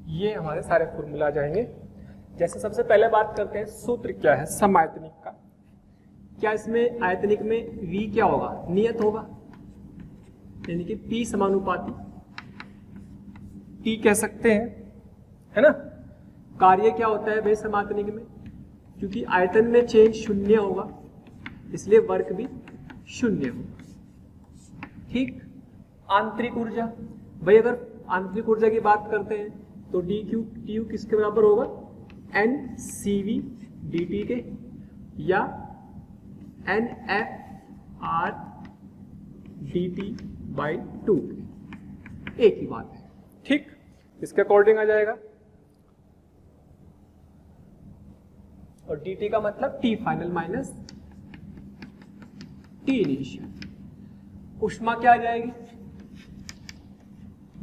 ये हमारे सारे फॉर्मूला आ जाएंगे। जैसे सबसे पहले बात करते हैं सूत्र क्या है समायतनिक का। क्या इसमें आयतनिक में V क्या होगा? नियत होगा, यानी कि P समानुपाती T कह सकते हैं, है ना। कार्य क्या होता है भाई समायतनिक में? क्योंकि आयतन में चेंज शून्य होगा इसलिए वर्क भी शून्य होगा, ठीक। आंतरिक ऊर्जा, भाई अगर आंतरिक ऊर्जा की बात करते हैं तो dQ किसके बराबर होगा? NCV dt के या NFR dt by 2, एक ही बात है, ठीक। इसके अकॉर्डिंग आ जाएगा। और dt का मतलब T final minus T initial. ऊष्मा क्या आ जाएगी?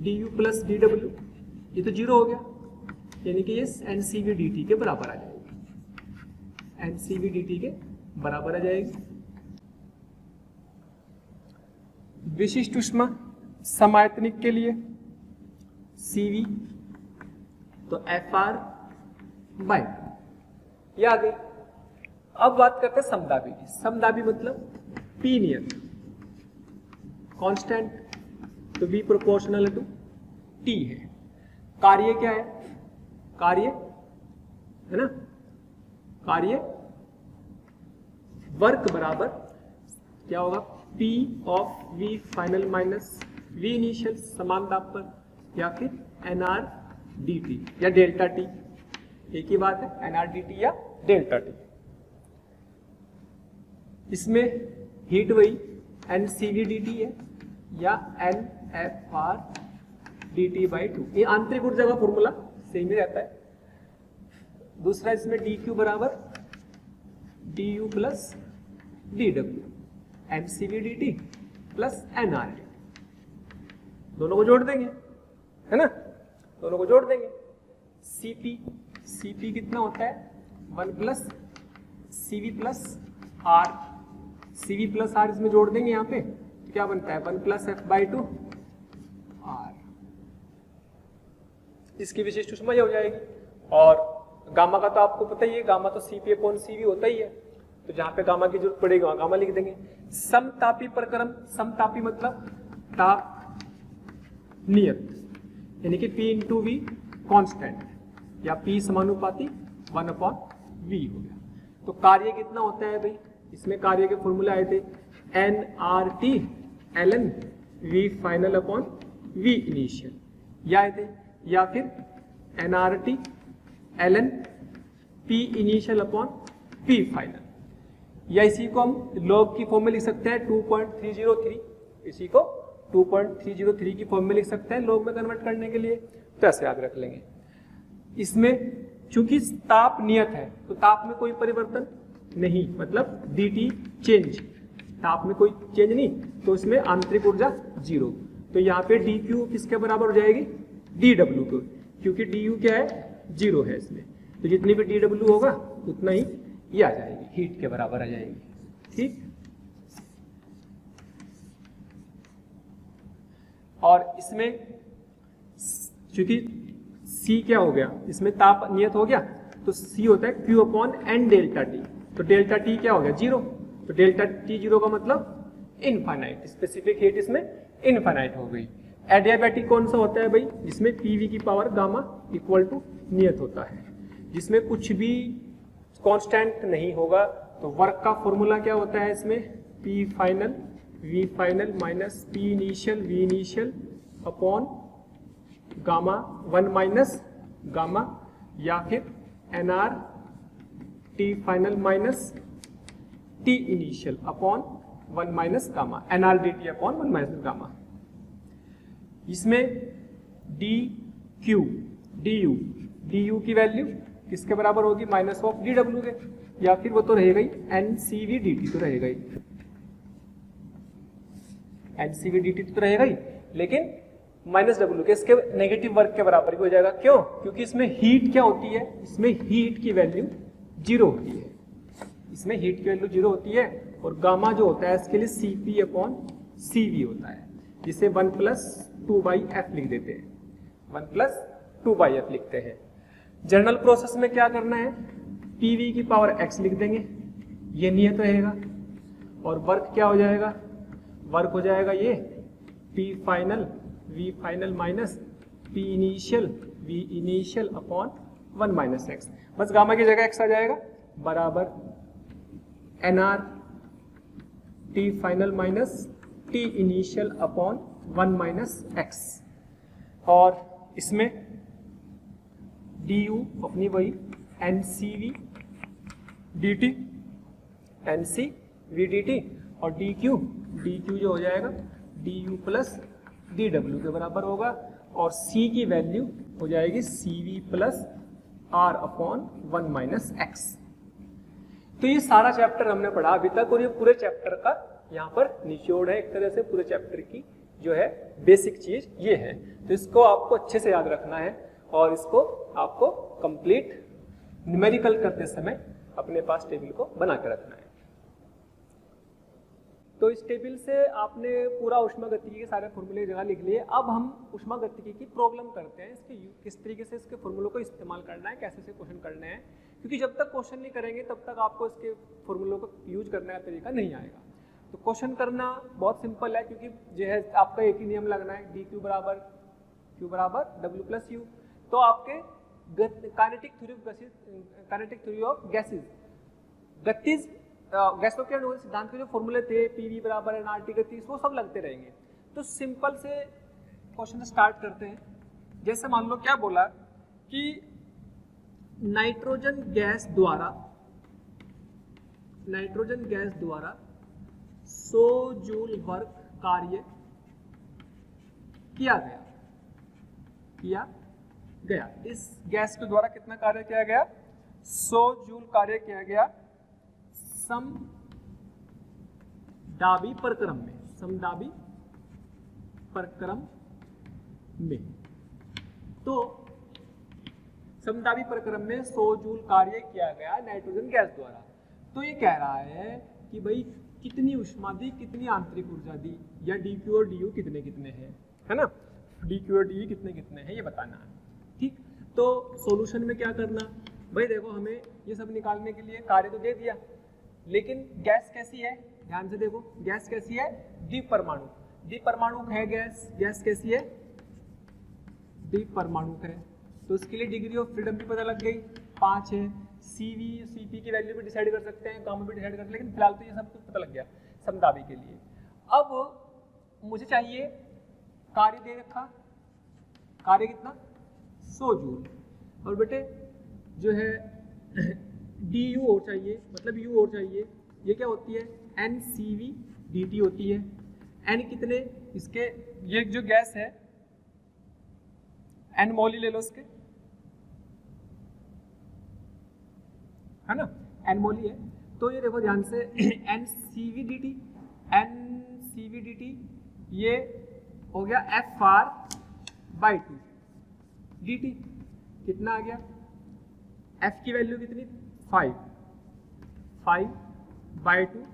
du प्लस dw, ये तो जीरो हो गया, यानी कि ये NCV dt के बराबर आ जाएगी, NCV dt के बराबर आ जाएगी। विशिष्ट ऊष्मा समायतनिक के लिए CV तो FR बाय, ये आ गई। अब बात करते हैं समदाबी की। समदाबी मतलब P नियत, कांस्टेंट, तो V प्रोपोर्शनल टू T है। कार्य क्या है? कार्य है ना, कार्य वर्क बराबर क्या होगा? P of V final minus V initial समान दाब पर या फिर NR dt या डेल्टा T, एक ही बात है, NR dt या डेल्टा T। इसमें हीट वही NCV dt है या NFR dt by 2, ये आंतरिक ऊर्जा का फॉर्मूला सेम ही रहता है। दूसरा इसमें dq बराबर du plus dw, NCV dt plus NR dt, दोनों को जोड़ देंगे, है ना, दोनों को जोड़ देंगे। Cp कितना होता है? 1 plus CV plus R, CV plus R इसमें जोड़ देंगे यहाँ पे, तो क्या बनता है? 1 प्लस F बाई 2 R। इसकी विशिष्ट ऊष्मा ये हो जाएगी। और गामा का तो आपको पता ही है, गामा तो Cp अपॉन CV होता ही है, तो जहां पे गामा की जरूरत पड़ेगी वहां गामा लिख देंगे। समतापी प्रक्रम, समतापी मतलब ताप नियत, यानी कि P इंटू वी कॉन्स्टेंट या P समानुपाती 1 अपॉन V हो गया। तो कार्य कितना होता है भाई? इसमें कार्य के फॉर्मूला आए थे nRT ln V final upon V initial, ये आए थे, या फिर nRT ln P initial upon P final, या इसी को हम लॉग की फॉर्म में लिख सकते हैं 2.303, इसी को 2.303 की फॉर्म में लिख सकते हैं लॉग में कन्वर्ट करने के लिए, तो ऐसे याद रख लेंगे। इसमें चूंकि ताप नियत है तो ताप में कोई परिवर्तन नहीं, मतलब dt चेंज, ताप में कोई चेंज नहीं, तो इसमें आंतरिक ऊर्जा 0। तो यहाँ पे dq किसके बराबर हो जाएगी? dw को, क्योंकि du क्या है? 0 है इसमें, तो जितनी भी dw होगा उतना ही ये आ जाएगी, हीट के बराबर आ जाएगी। ठीक, और इसमें क्योंकि C क्या हो गया, इसमें ताप नियत हो गया, तो C होता है Q upon N delta T। तो डेल्टा T क्या हो गया, 0। तो डेल्टा T 0 का मतलब इनफाइनाइट, स्पेसिफिक हीट इसमें इनफाइनाइट हो गई। एडियाबैटिक कौन सा होता है भाई, जिसमें PV की पावर गामा इक्वल टू नियत होता है, जिसमें कुछ भी कांस्टेंट नहीं होगा। तो वर्क का फॉर्मूला क्या होता है इसमें, P final V final minus P initial V initial upon gamma 1 minus gamma, या फिर NR T final minus T initial upon 1 minus gamma, NR dt upon 1 minus gamma. इसमें dq du की value किसके बराबर होगी, माइनस ऑफ dw के, या फिर वो तो रहेगा ही ncv dt तो रहेगा ही, ncv dt तो रहेगा ही, लेकिन माइनस डब्ल्यू के, इसके नेगेटिव वर्क के बराबर भी हो जाएगा। क्यों, क्योंकि इसमें हीट क्या होती है, इसमें हीट की वैल्यू 0 होती है, इसमें हीट की वैल्यू 0 होती है, और गामा जो होता है इसके लिए Cp अपॉन Cv होता है, जिसे 1 प्लस 2/f लिख देते हैं, 1 प्लस 2/f लिखते हैं। जनरल प्रोसेस में क्या करना है, PV की पावर x लिख देंगे, ये नियत रहेगा, और वर्क क्या हो जाएगा, वर्क हो जाएगा ये P final V final minus P initial V initial upon 1 minus x, बस गामा की जगह x आ जाएगा, बराबर NR T final minus T initial upon 1 minus x, और इसमें du अपनी वही NCV dt NCV dt, और dq जो हो जाएगा du प्लस dw के बराबर होगा, और C की वैल्यू हो जाएगी CV plus R upon 1 minus x. तो ये सारा चैप्टर हमने पढ़ा अभी तक, और ये पूरे चैप्टर का यहाँ पर निचोड़ है, एक तरह से पूरे चैप्टर की जो है बेसिक चीज ये है। तो इसको आपको अच्छे से याद रखना है, और इसको आपको कंप्लीट न्यूमेरिकल करते समय अपने पास टेबल को बना के रखना है। तो इस टेबल से आपने पूरा ऊष्मागतिकी के सारे फॉर्मूले जगह लिख लिए। अब हम ऊष्मागतिकी की प्रॉब्लम करते हैं, इसके किस तरीके से इसके फॉर्मूलों को इस्तेमाल करना है, कैसे से क्वेश्चन करने हैं, क्योंकि जब तक क्वेश्चन नहीं करेंगे तब तक आपको इसके फॉर्मूलों को यूज करने का तरीका नहीं आएगा। तो क्वेश्चन करना बहुत सिंपल है, क्योंकि जो है आपका एक ही नियम लगना है, डी क्यू बराबर डब्ल्यू प्लस यू। तो आपके काइनेटिक थ्योरी ऑफ गैसेज, गतिज गैसों के अणुओं सिद्धांत के जो फॉर्मूले थे, पीवी बराबर एनआरटी गतिज, वो सब लगते रहेंगे। तो सिंपल से क्वेश्चन स्टार्ट करते हैं। जैसे मान लो क्या बोला कि नाइट्रोजन गैस द्वारा 100 जूल वर्क कार्य किया गया। इस गैस के द्वारा कितना कार्य किया गया, 100 जूल कार्य किया गया समदाबी प्रक्रम में। तो समदाबी प्रक्रम में 100 जूल कार्य किया गया नाइट्रोजन गैस द्वारा। तो ये कह रहा है कि भाई कितनी ऊष्मा दी, कितनी आंतरिक ऊर्जा दी, या डी क्यू और डी यू कितने हैं, है ना, डी क्यू और डी यू कितने हैं ये बताना है। ठीक, तो सॉल्यूशन में क्या करना, भाई देखो हमें ये सब निकालने के लिए कार्य तो दे दिया, लेकिन गैस कैसी है, ध्यान से देखो गैस कैसी है, द्विपरमाणु है गैस कैसी है, द्विपरमाणु है। तो इसके लिए डिग्री ऑफ फ्रीडम भी पता लग गई, 5 है। सीपी की वैल्यू भी डिसाइड कर सकते हैं, गामा भी डिसाइड कर सकते हैं, लेकिन फिलहाल तो ये सब कुछ पता लग गया समदाबी के लिए। अब मुझे चाहिए कार्य दे रखा, कार्य कितना 100 जूल, और बेटे जो है डी यू और चाहिए, मतलब यू और चाहिए। ये क्या होती है, NCV dt होती है। N कितने इसके, ये जो गैस है N मोल ही ले लो इसके, है ना, N मोल ही है। तो ये देखो ध्यान से NCV dt ये हो गया FR/2 dt, कितना आ गया, F की वैल्यू कितनी 5, 5/2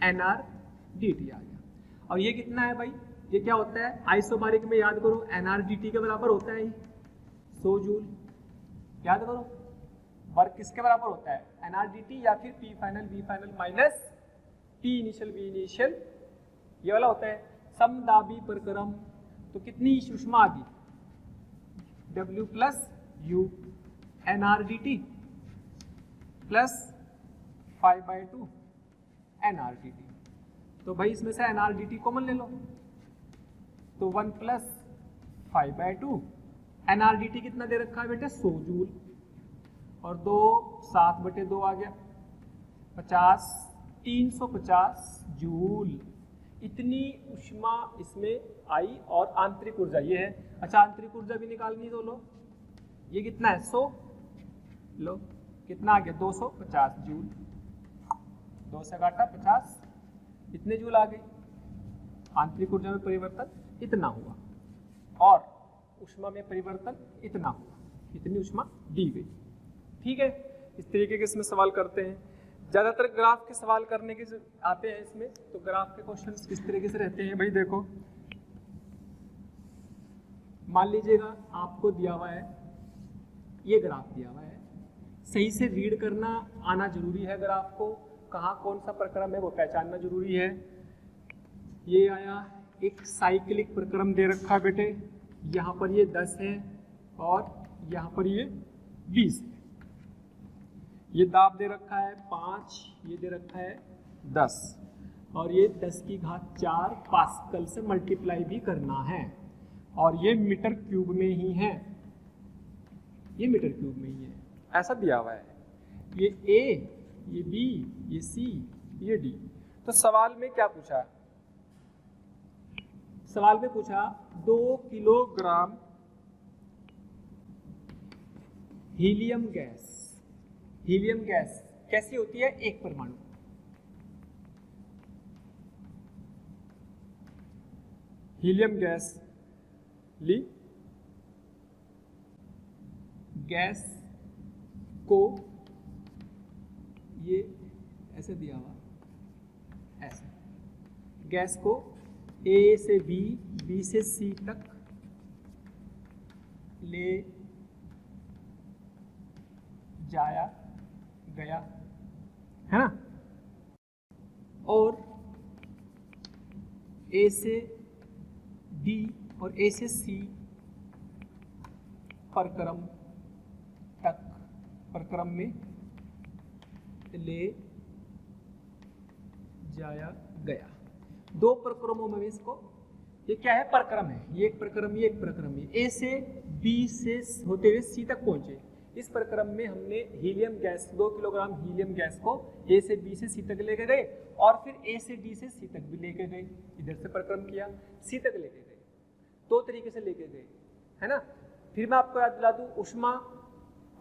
nRdt आ गया। और ये कितना है भाई, ये क्या होता है आइसोबारिक में, याद करो nRdt के बराबर होता है 100 जूल। याद करो वर्क किसके बराबर होता है, nRdt या फिर P final V final minus T initial V initial, ये वाला होता है। समदाबी प्रक्रम तो कितनी ऊष्मा आ गई, W plus U nRdt plus 5/2 nRdt। तो भाई इसमें से nRdt कॉमन ले लो, तो 1 प्लस 5/2 nRdt कितना दे रखा है बेटे 100 जूल, और 2 7/2 आ गया 50, 350 जूल। इतनी ऊष्मा इसमें आई और आंतरिक ऊर्जा ये है। अच्छा आंतरिक ऊर्जा भी निकालनी, तो लो ये कितना है 100, लो कितना आ गया 250 जूल, 2 से घाटा 50, इतने जूल आ गई। आंतरिक ऊर्जा में परिवर्तन इतना हुआ और ऊष्मा में परिवर्तन इतना हुआ, इतनी ऊष्मा दी गई। ठीक है, इस तरीके के इसमें सवाल करते हैं। ज़्यादातर ग्राफ के सवाल करने के आते हैं इसमें, तो ग्राफ के क्वेश्चंस किस तरीके से रहते हैं भाई देखो, मान लीजिएगा आपको दिया हुआ है ये ग्राफ दिया हुआ है, सही से रीड करना आना जरूरी है, ग्राफ को कहाँ कौन सा प्रक्रम है वो पहचानना जरूरी है। ये आया एक साइक्लिक प्रक्रम दे रखा है बेटे, यहाँ पर ये 10 है और यहाँ पर ये 20 है। ये दाब दे रखा है 5, ये दे रखा है 10, और ये 10 की घात 4 पास्कल से मल्टीप्लाई भी करना है, और ये मीटर क्यूब में ही है, ये मीटर क्यूब में ही है, ऐसा दिया हुआ है। ये ए, ये बी, ये सी, ये डी। तो सवाल में क्या पूछा, सवाल में पूछा 2 kilogram helium gas, helium gas कैसी होती है, एक परमाणु, हीलियम गैस ली, गैस को ये ऐसे दिया हुआ, ऐसे गैस को A से B, B से C तक ले जाया गया है ना, और A से D और A से C प्रक्रम तक, प्रक्रम में ले जाया गया। 2 प्रक्रमों में इसको, ये क्या है प्रक्रम है, ये एक प्रक्रम, ये एक प्रक्रम है। ए से बी से होते हुए सी तक पहुंचे। इस प्रक्रम में हमने helium gas 2 kilogram helium gas को ए से बी से सी तक लेके गए, और फिर ए से डी से सी तक भी लेके गए, इधर से प्रक्रम किया सी तक लेके गए, 2 तरीके से लेके गए है ना। फिर मैं आपको याद दिला दूं, ऊष्मा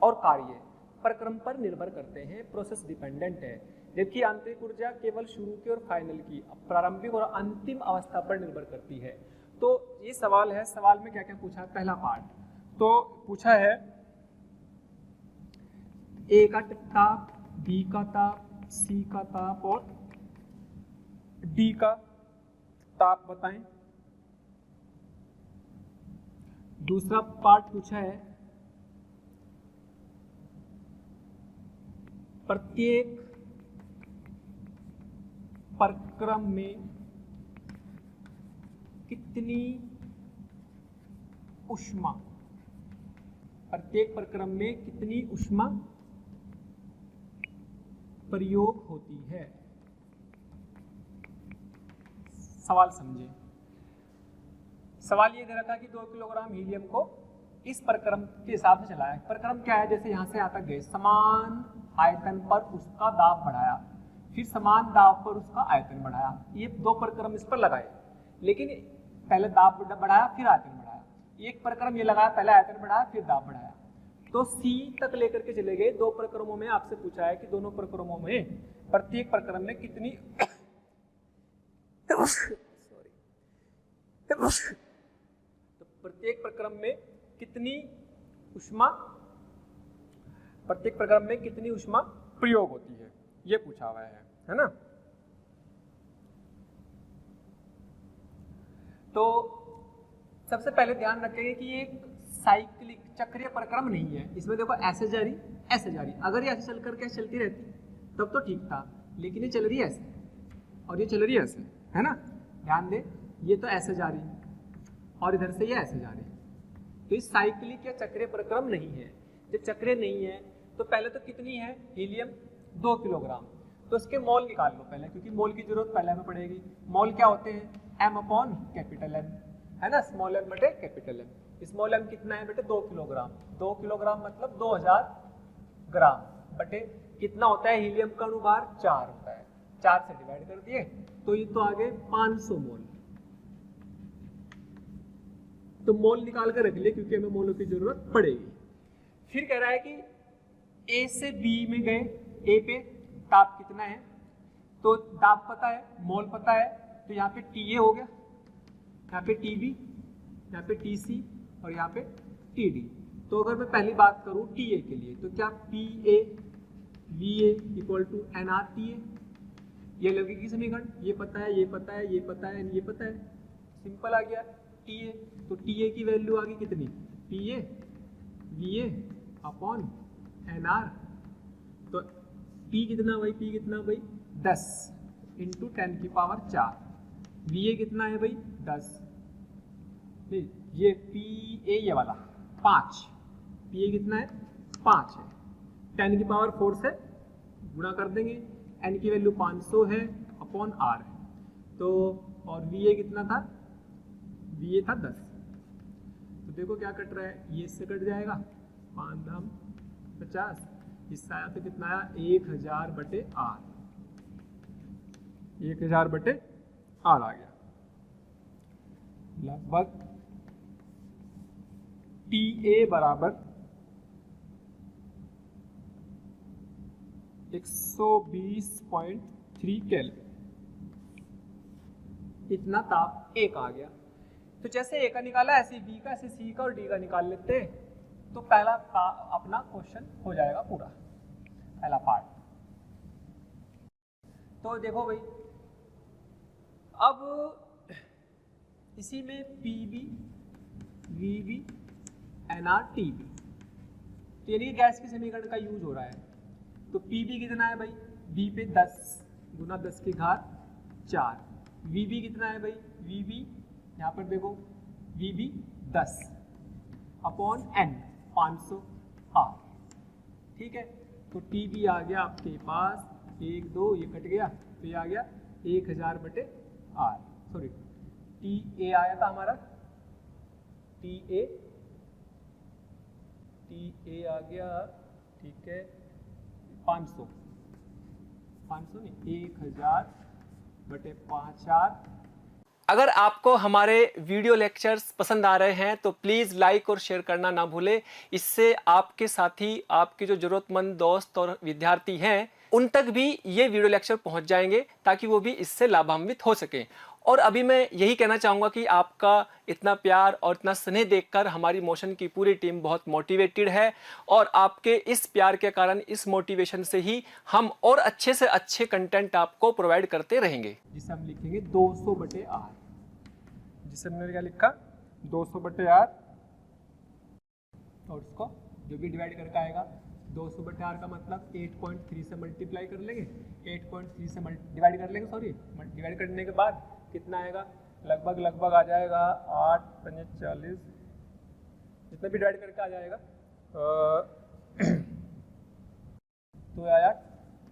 और कार्य प्रक्रम पर निर्भर करते हैं, प्रोसेस डिपेंडेंट है, जबकि आंतरिक ऊर्जा केवल शुरू की और फाइनल की, प्रारंभिक और अंतिम अवस्था पर निर्भर करती है। तो ये सवाल है, सवाल में क्या क्या पूछा, पहला पार्ट तो पूछा है ए का ताप, बी का ताप, सी का ताप और डी का ताप बताएं। दूसरा पार्ट पूछा है प्रत्येक प्रक्रम में कितनी ऊष्मा, प्रत्येक प्रक्रम में कितनी ऊष्मा प्रयोग होती है। सवाल समझे, सवाल ये दे रखा कि 2 किलोग्राम हीलियम को इस प्रक्रम के हिसाब से चलाया। प्रक्रम क्या है, जैसे यहां से यहां तक गए, समान आयतन पर उसका दाब बढ़ाया, फिर समान दाब पर उसका आयतन बढ़ाया, ये 2 प्रक्रम इस पर लगाए, लेकिन पहले दाब बढ़ाया फिर आयतन बढ़ाया। एक प्रक्रम ये लगाया, पहले आयतन बढ़ाया फिर दाब बढ़ाया, तो सी तक लेकर के चले गए। 2 प्रक्रमों में आपसे पूछा है कि दोनों प्रक्रमों में प्रत्येक प्रक्रम में कितनी तो प्रत्येक प्रक्रम में कितनी ऊष्मा, प्रत्येक प्रक्रम में कितनी ऊष्मा प्रयोग होती है, ये पूछा हुआ है ना। तो सबसे पहले ध्यान रखेंगे कि ये साइक्लिक चक्रीय प्रक्रम नहीं है। इसमें देखो ऐसे जा रही ऐसे जा रही, अगर ये ऐसे चल करके ऐसे चलती रहती तब तो ठीक था, लेकिन ये चल रही है ऐसे और ये चल रही है ऐसे, है ना। ध्यान दे, ये तो ऐसे जा रही और इधर से ये ऐसे जा रही, तो ये साइक्लिक या चक्रीय प्रक्रम नहीं है। जब चक्रीय नहीं है तो पहले तो कितनी है हीलियम 2 किलोग्राम, तो इसके मोल निकाल लो पहले, क्योंकि मोल की जरूरत पहले में पड़ेगी। मोल क्या होते हैं m/कैपिटल M, है ना, स्मॉल m बटे कैपिटल M। स्मॉल m कितना है बेटे 2 किलोग्राम, 2 किलोग्राम मतलब 2000 ग्राम बटे कितना होता है हीलियम का अणुभार 4 होता है, 4 से डिवाइड कर दिए तो ये तो आगे 500 मोल। तो मोल निकाल कर रख लिए क्योंकि हमें मोलों की जरूरत पड़ेगी। फिर कह रहा है कि ए से बी में गए, ए पे ताप कितना है, तो ताप पता है, मोल पता है, तो यहाँ पे TA हो गया, यहाँ पे TB, यहाँ पे TC और यहाँ पे TD। तो अगर मैं पहली बात करूँ TA के लिए तो क्या PA VA equal to NRTA, ये लगेगी समीकरण, ये पता है, ये पता है, ये पता है, ये पता है, सिंपल आ गया TA। तो TA की वैल्यू आ गई कितनी, PA VA अपॉन NR। तो P कितना भाई, P कितना भाई 10 इंटू 10 की पावर 4, VA कितना है भाई 10, नहीं ये PA ये वाला 5, PA कितना है 5 है, 10 की पावर 4 से गुणा कर देंगे, N की वैल्यू 500 है अपॉन R है, तो और VA कितना था, VA था 10। तो देखो क्या कट रहा है, ये इससे कट जाएगा 5 दाम 50, इससे आया तो कितना आया 1000 बटे R, 1000 बटे R आ गया। लगभग TA बराबर 120.3 केल्विन, इतना ताप A का आ गया। तो जैसे A का निकाला ऐसे B का, ऐसे C का और D का निकाल लेते हैं, तो पहला अपना क्वेश्चन हो जाएगा पूरा, पहला पार्ट। तो देखो भाई, अब इसी में PB VB NR TB, तो यानी गैस के समीकरण का यूज हो रहा है। तो PB कितना है भाई, B पे 10 गुना 10 की घात 4, VB कितना है भाई, VB यहाँ पर देखो VB 10 अपॉन N 500 R, ठीक है। तो TB आ गया आपके पास 1 2 ये कट गया, तो ये आ गया 1000 बटे R, सॉरी TA आया था हमारा, TA आ गया, ठीक है 500 नहीं 1000 बटे 5R। अगर आपको हमारे वीडियो लेक्चर्स पसंद आ रहे हैं तो प्लीज़ लाइक और शेयर करना ना भूलें। इससे आपके साथी, आपके जो ज़रूरतमंद दोस्त और विद्यार्थी हैं उन तक भी ये वीडियो लेक्चर पहुंच जाएंगे, ताकि वो भी इससे लाभान्वित हो सकें। और अभी मैं यही कहना चाहूँगा कि आपका इतना प्यार और इतना स्नेह देखकर हमारी मोशन की पूरी टीम बहुत मोटिवेटेड है, और आपके इस प्यार के कारण, इस मोटिवेशन से ही हम और अच्छे से अच्छे कंटेंट आपको प्रोवाइड करते रहेंगे। जिसे हम लिखेंगे 200 बटे R, जिसे हमने क्या लिखा 200 बटे R, और उसको जो भी डिवाइड करके आएगा 200 बटे R का मतलब 8.3 से मल्टीप्लाई कर लेंगे, 8.3 से डिवाइड कर लेंगे, सॉरी डिवाइड करने के बाद कितना आएगा, लगभग आ जाएगा 8 5 40, जितना भी डिवाइड करके आ जाएगा तो आया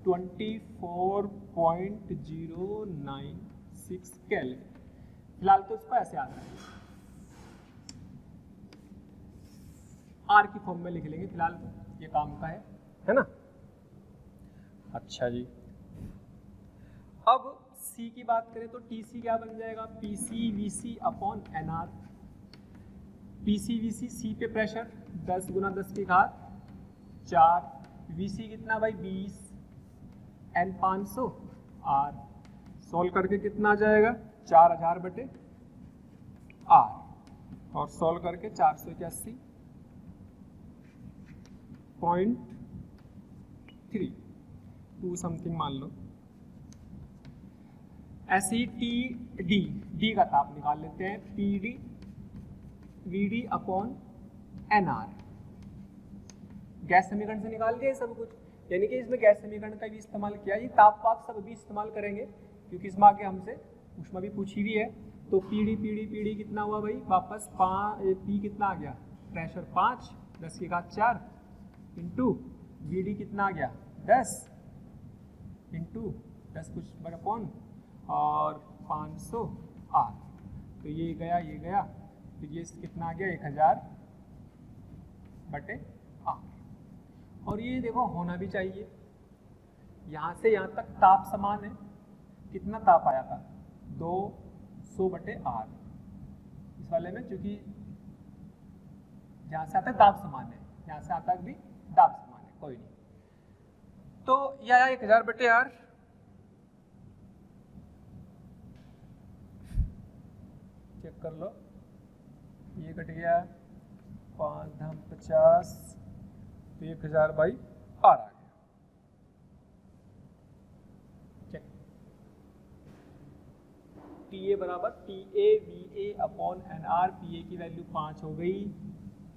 24.096 केल्विन। फिलहाल तो इसको ऐसे आता है, R की फॉर्म में लिख लेंगे, फिलहाल ये काम का है ना। अच्छा जी, अब C की बात करें तो TC क्या बन जाएगा, PCVC upon NR। PCVC C पे प्रेशर 10 गुना 10 की घात 4, VC कितना भाई 20, N 500 R, सोल्व करके कितना आ जाएगा 4000 बटे R, और सोल्व करके 481.3। 2 समथिंग मान लो, ऐसे ही टी डी, डी का ताप निकाल लेते हैं, P D V D upon N R. Gas समीकरण से निकाल दिया सब कुछ, यानी कि इसमें गैस समीकरण का भी इस्तेमाल किया, ये ताप पाप सब भी इस्तेमाल करेंगे क्योंकि इसमें आगे हमसे ऊष्मा भी पूछी हुई है। तो पी डी कितना हुआ भाई, वापस पी कितना आ गया, प्रेशर 5 10 की घात 4 इंटू वी डी कितना आ गया 10 इंटू 10 कुछ बड़ा पॉन और 500 आर। तो ये गया तो ये कितना आ गया 1000 बटे आर। और ये देखो होना भी चाहिए, यहाँ से यहाँ तक ताप समान है, कितना ताप आया था 200 बटे आर इस वाले में, क्योंकि यहाँ से आता है ताप समान है, यहाँ से आता भी ताप समान है, कोई नहीं। तो यह आया 1000 बटे आर, चेक कर लो, ये कट गया 5 धम 50 तो 1000 बाई आर आ गया। चेक, टी ए बराबर T A V A upon N R, P A की वैल्यू 5 हो गई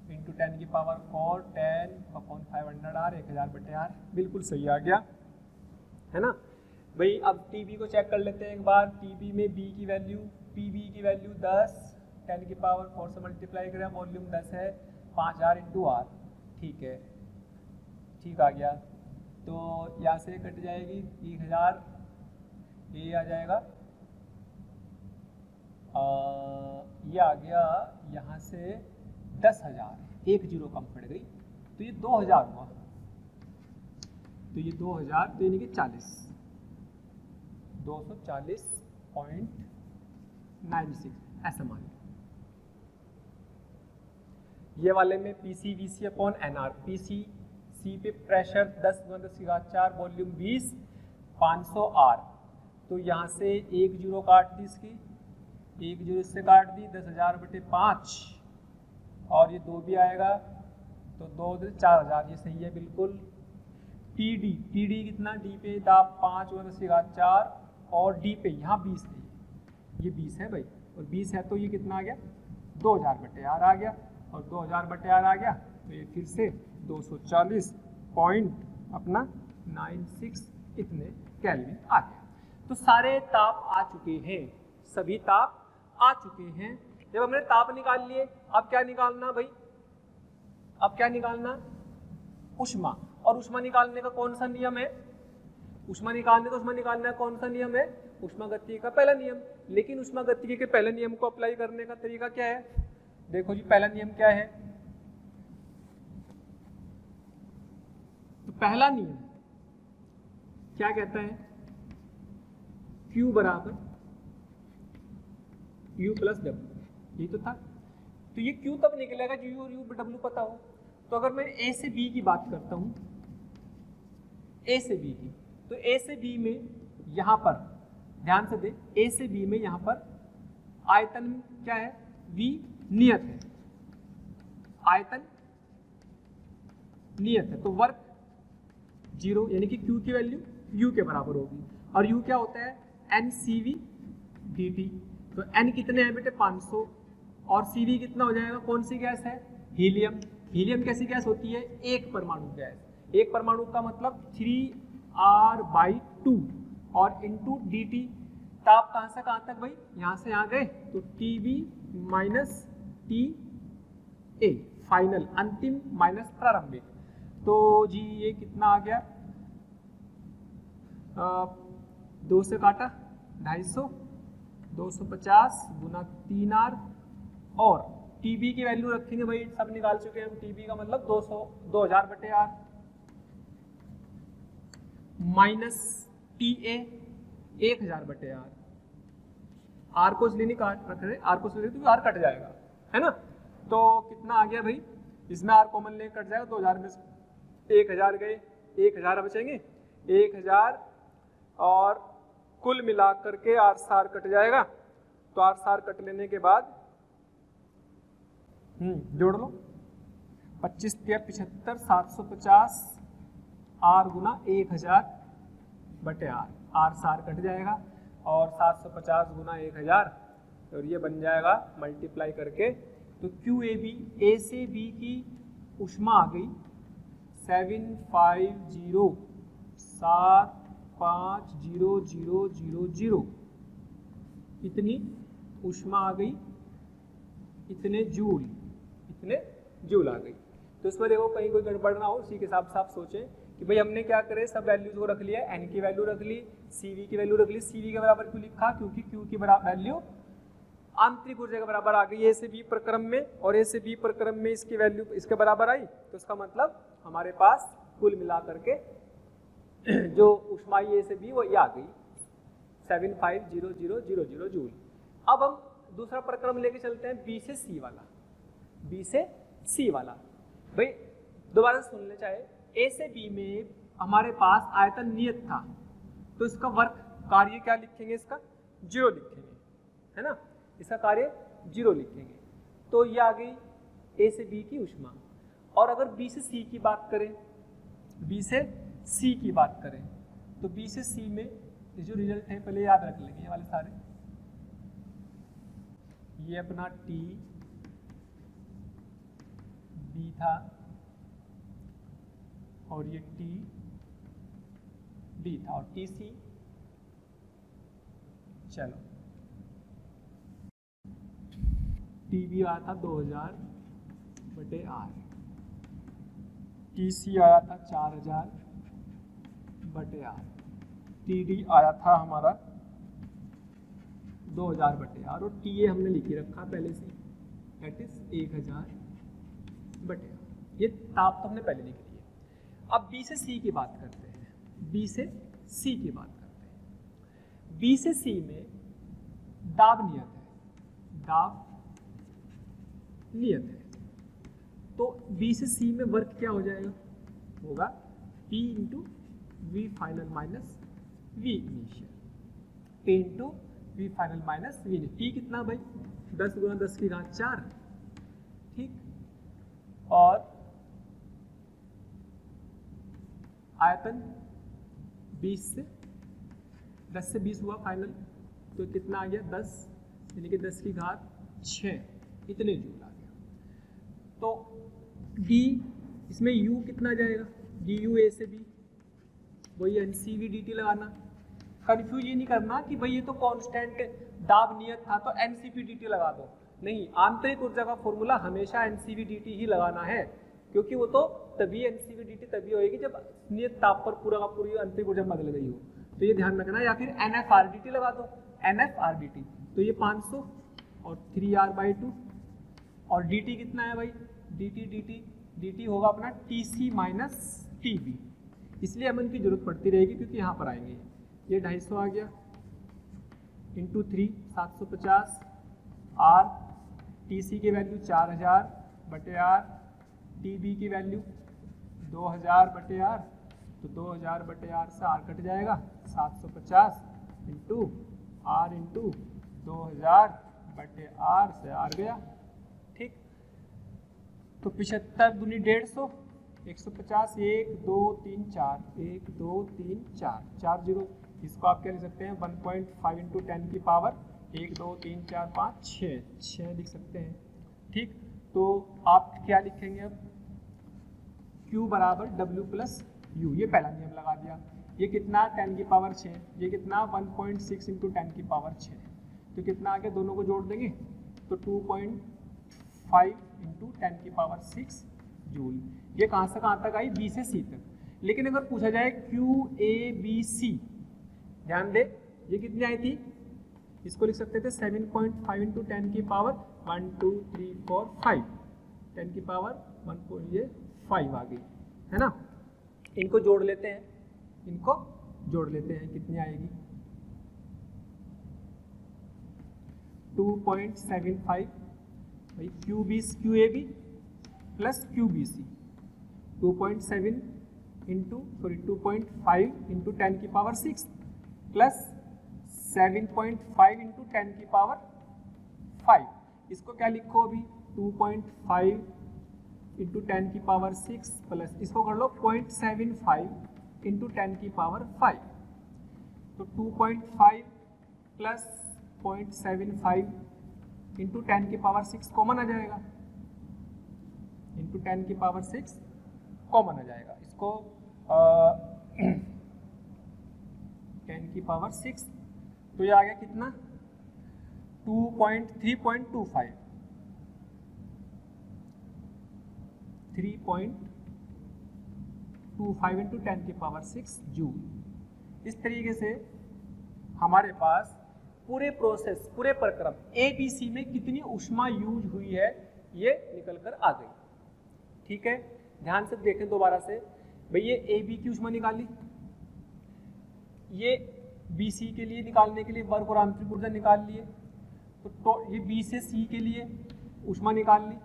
इंटू 10 की पावर 4 10 अपॉन 500 आर, 1000 बटे आर, बिल्कुल सही आ गया, है ना भाई। अब टी बी को चेक कर लेते हैं एक बार, टी बी में बी की वैल्यू, पी बी की वैल्यू 10 10 की पावर 4 से मल्टीप्लाई करें, वॉल्यूम 10 है, 5000 इंटू आर, ठीक है, ठीक आ गया। तो यहाँ से कट जाएगी 1000, ये आ जाएगा ये आ गया यहाँ से 10,000, एक जीरो कम पड़ गई तो ये 2000 हुआ, तो ये 2000 तो यानी कि 240.96 ऐसा मान लो। ये वाले में p c v c upon N R, p c c पे प्रेशर 10 × 10⁴, वॉल्यूम 20, 500 आर, तो यहाँ से एक जीरो काट दी, इसकी एक जीरो इससे काट दी, 10,000 बटे 5 और ये 2 भी आएगा तो 2 × 4000, ये सही है बिल्कुल। पी डी कितना, डी पे दाब 5 × 10⁴ और डी पे यहाँ 20 है, ये 20 है भाई, और 20 है तो ये कितना आ गया 2000 बटे आर आ गया, और 2000 बटे आर आ गया तो ये फिर से 240.96 इतने केल्विन आ गया। तो सारे ताप आ चुके हैं, सभी ताप आ चुके हैं। जब हमने ताप निकाल लिए, अब क्या निकालना भाई, अब क्या निकालना, ऊष्मा। और ऊष्मा निकालने का कौन सा नियम है, ऊष्मा निकालने का कौन सा नियम है, ऊष्मागतिकी का पहला नियम। लेकिन ऊष्मागतिकी के पहले नियम को अप्लाई करने का तरीका क्या है, देखो जी, पहला नियम क्या है, तो पहला नियम क्या कहता है, Q बराबर U प्लस W, ये तो था। तो ये Q तब निकलेगा जो U और U W पता हो। तो अगर मैं A से B की बात करता हूं, A से B की, तो A से B में यहां पर ध्यान से दे, A से B में यहां पर आयतन क्या है, V नियत है, आयतन नियत है, तो वर्क 0, यानी कि Q की वैल्यू U के बराबर होगी। और U क्या होता है, NCV dt, तो N कितने हैं बेटे 500, और CV कितना हो जाएगा, कौन सी गैस है, हीलियम। हीलियम कैसी गैस होती है, एक परमाणु गैस, एक परमाणु का मतलब 3R/2 और इंटू dt, ताप कहां से कहां तक भाई, यहां से यहां गए तो TB माइनस TA, फाइनल अंतिम माइनस प्रारंभिक। तो जी ये कितना आ गया, 2 से काटा 250, 250 गुना 3R, और TB की वैल्यू रखेंगे भाई, सब निकाल चुके हैं हम, TB का मतलब 2000 बटे आर, माइनस TA 1000 बटे आर, आर को इसलिए नहीं काट रख रहे, आर को इसलिए क्योंकि आर कट जाएगा, है ना। तो कितना आ गया भाई, इसमें आर कॉमन ले कट जाएगा, 2000 में 1000 गए, 1000 बचेंगे 1000, और कुल मिलाकर के आर सार कट जाएगा। तो आर सार कट लेने के बाद जोड़ लो, 25 × 75 750 आर गुना 1000 बटे आर से आर कट जाएगा और 750 गुना 1000 और ये बन जाएगा मल्टीप्लाई करके। तो क्यू ए बी, ए से बी की ऊष्मा आ गई 750,750,000 इतनी ऊष्मा आ गई, इतने जूल आ गई। तो इसमें देखो कहीं कोई गड़बड़ ना हो, उसी के हिसाब से आप सोचें कि भाई हमने क्या करे, सब वैल्यूज को रख लिया, एन की वैल्यू रख ली, सीवी की वैल्यू रख ली। सीवी के बराबर क्यों लिखा, क्योंकि क्यू की वैल्यू आंतरिक ऊर्जा के बराबर आ गई ए से बी प्रक्रम में, और ए से बी प्रक्रम में इसकी वैल्यू इसके बराबर आई। तो इसका मतलब हमारे पास कुल मिला करके जो ऊष्मा ए से बी वो ये आ गई 750,000 जूल। अब हम दूसरा प्रक्रम लेके चलते हैं बी से सी वाला। बी से सी वाला भाई दोबारा सुन ले, चाहे ए से बी में हमारे पास आयतन नियत था, तो इसका वर्क कार्य क्या लिखेंगे, इसका 0 लिखेंगे, है ना, इसका कार्य 0 लिखेंगे। तो ये आ गई ए से बी की ऊष्मा। और अगर बी से सी की बात करें, बी से सी की बात करें, तो बी से सी में जो रिजल्ट है पहले याद रख लेंगे, ये वाले सारे, ये अपना टी बी था और ये टी डी था और टी सी। चलो टी बी आया था 2000 बटे आर, टी सी आया था 4000 बटे आर, टी डी आया था हमारा 2000 बटे आर, और टी ए हमने लिखी रखा पहले से, दैट इज 1000 बटे आर। ये ताप तो हमने पहले लिख ली है। अब बी से सी की बात करते हैं, बी से सी की बात करते हैं। बी से सी में दाब नियत है, दाब नियत है। तो बी से सी में वर्क क्या हो जाएगा, होगा P into we final minus we initial, P into we final minus we initial. P कितना भाई 10 गुना 10 की घात 4, ठीक, और आयतन 20 से 10 से 20 हुआ फाइनल, तो कितना आ गया 10, यानी कि 10 की घात 6 इतने जूल आ गया। तो D इसमें U कितना जाएगा, डी यू ए से बी, वही N C we D T लगाना। कन्फ्यूज ये नहीं करना कि भाई ये तो कांस्टेंट दाब नियत था तो n c p d T लगा दो, नहीं, आंतरिक ऊर्जा का फॉर्मूला हमेशा n C we D t ही लगाना है, क्योंकि वो तो तभी n C we D t तभी होएगी जब नियत ताप पर पूरा का पूरी आंतरिक ऊर्जा बदल गई हो। तो ये ध्यान रखना, या फिर N F R D T लगा दो, N F R D T, तो ये 500 और 3r/2, और डी टी कितना है भाई, डी टी होगा अपना T C minus T B, इसलिए हमें इनकी जरूरत पड़ती रहेगी क्योंकि यहाँ पर आएंगे। ये 250 आ गया इंटू 3 750, आर टी सी की वैल्यू 4000 बटे आर, टी बी की वैल्यू 2000 बटे आर, तो 2000 बटे आर से आर कट जाएगा, 750 इंटू 2000 बटे आर से आर गया, ठीक। तो 75 दूनी 150, 150, 1 2 3 4, 1 2 3 4, 4 जीरो, इसको आप क्या लिख सकते हैं 1.5 इंटू 10 की पावर 1 2 3 4 5 6 लिख सकते हैं, ठीक। तो आप क्या लिखेंगे अब, Q बराबर W प्लस U, ये पहला नियम लगा दिया। ये कितना 10 की पावर 6, ये कितना 1.6 इंटू 10 की पावर 6, तो कितना आ गया, दोनों को जोड़ देंगे तो 2.5 इंटू 10 की पावर 6 जूल। ये कहाँ से कहाँ तक आई, बी से सी तक। लेकिन अगर पूछा जाए QABC, ध्यान दे ये कितनी आई थी, इसको लिख सकते थे 7.5 इंटू 10 की पावर 1 2 3 4 5, 10 की पावर 1.5 आ गई, है ना। इनको जोड़ लेते हैं, इनको जोड़ लेते हैं, कितनी आएगी 2.75 भाई QAB प्लस QBC, 2.5 इंटू 10 की पावर 6 प्लस 7.5 इंटू 10 की पावर 5, इसको क्या लिखो अभी 2.5 इंटू 10 की पावर 6 प्लस इसको कर लो 0.75 इंटू 10 की पावर 5, तो 2.5 प्लस 0.75 इंटू 10 की पावर 6 कॉमन आ जाएगा, इंटू 10 की पावर 6 कॉमन आ जाएगा। इसको 10 की पावर 6, तो ये आ गया कितना 3.25 इंटू 10 की पावर 6 जूल। इस तरीके से हमारे पास पूरे प्रोसेस, पूरे प्रक्रम ABC में कितनी ऊष्मा यूज हुई है ये निकल कर आ गई। ठीक है, ध्यान से देखें दोबारा से। भाई ये AB की ऊष्मा निकाली, ये BC के लिए निकालने के लिए वर्क और आंतरिक ऊर्जा निकाल लिए, तो ये B से C के लिए ऊष्मा निकाल ली।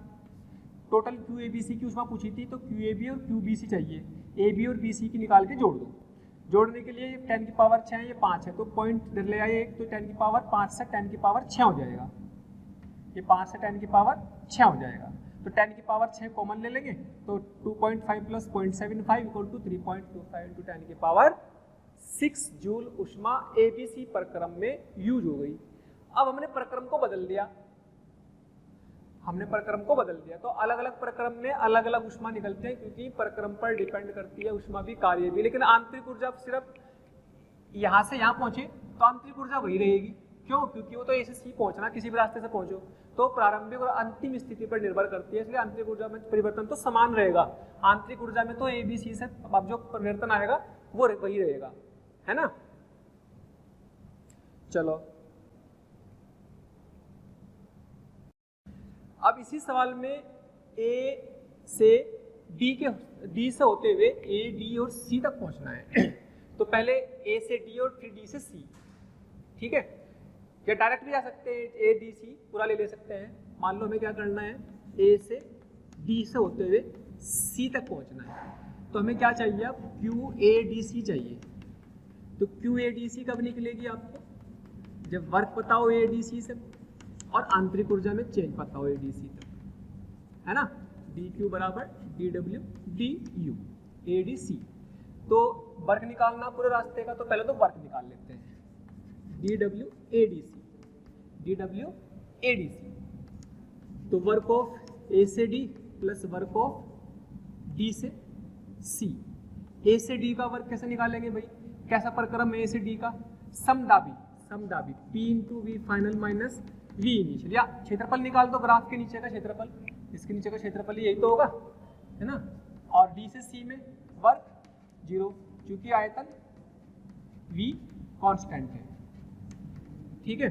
टोटल QABC की ऊष्मा पूछी थी, तो QAB और QBC चाहिए, AB और BC की निकाल के जोड़ दो। जोड़ने के लिए 10 की पावर 6 है, ये 5 है, तो पॉइंट ले आए एक, तो 10 की पावर 5 से 10 की पावर 6 हो जाएगा। ये 5 से 10 की पावर 6 हो जाएगा, तो 10 की पावर 6 कॉमन ले लेंगे, तो 2.5 प्लस 0.75 इक्वल टू 3.25 इंटू 10 की पावर 6 जूल ऊष्मा ABC प्रक्रम में यूज हो गई। अब हमने प्रक्रम को बदल दिया, तो अलग अलग प्रक्रम में अलग अलग ऊष्मा निकलते हैं, क्योंकि प्रक्रम पर डिपेंड करती है ऊष्मा भी, कार्य भी। लेकिन आंतरिक ऊर्जा सिर्फ यहाँ से यहाँ पहुंचे तो आंतरिक ऊर्जा वही रहेगी। क्यों? क्योंकि वो तो A से C पहुंचना, किसी भी रास्ते से पहुंचो, तो प्रारंभिक और अंतिम स्थिति पर निर्भर करती है, इसलिए आंतरिक ऊर्जा में परिवर्तन तो समान रहेगा। आंतरिक ऊर्जा में तो ABC से अब जो परिवर्तन आएगा वो वही रहेगा, है ना। चलो अब इसी सवाल में A से D से होते हुए A, D और C तक पहुंचना है। तो पहले A से D और फिर D से C, ठीक है। या डायरेक्ट भी जा सकते हैं, A, D, C पूरा ले सकते हैं। मान लो हमें क्या करना है, A से D से होते हुए C तक पहुंचना है, तो हमें क्या चाहिए अब QADC चाहिए। तो QADC कब निकलेगी आपको, जब वर्क पता हो ADC से और आंतरिक ऊर्जा में चेंज पता हो ADC तक, है ना। DQ बराबर DW DU ADC। तो वर्क निकालना पूरे रास्ते का, तो पहले तो वर्क निकाल लेते हैं, DW ADC। तो वर्क ऑफ A से D plus work of D से C। A से D का वर्क कैसे निकालेंगे भाई, कैसा प्रक्रम A से D का, समदाबी P into V final minus V initial. या क्षेत्रफल निकाल दो, ग्राफ के नीचे का क्षेत्रफल, इसके नीचे का क्षेत्रफल यही तो होगा, है ना। और D से C में वर्क 0, क्योंकि आयतन V कांस्टेंट है, ठीक है।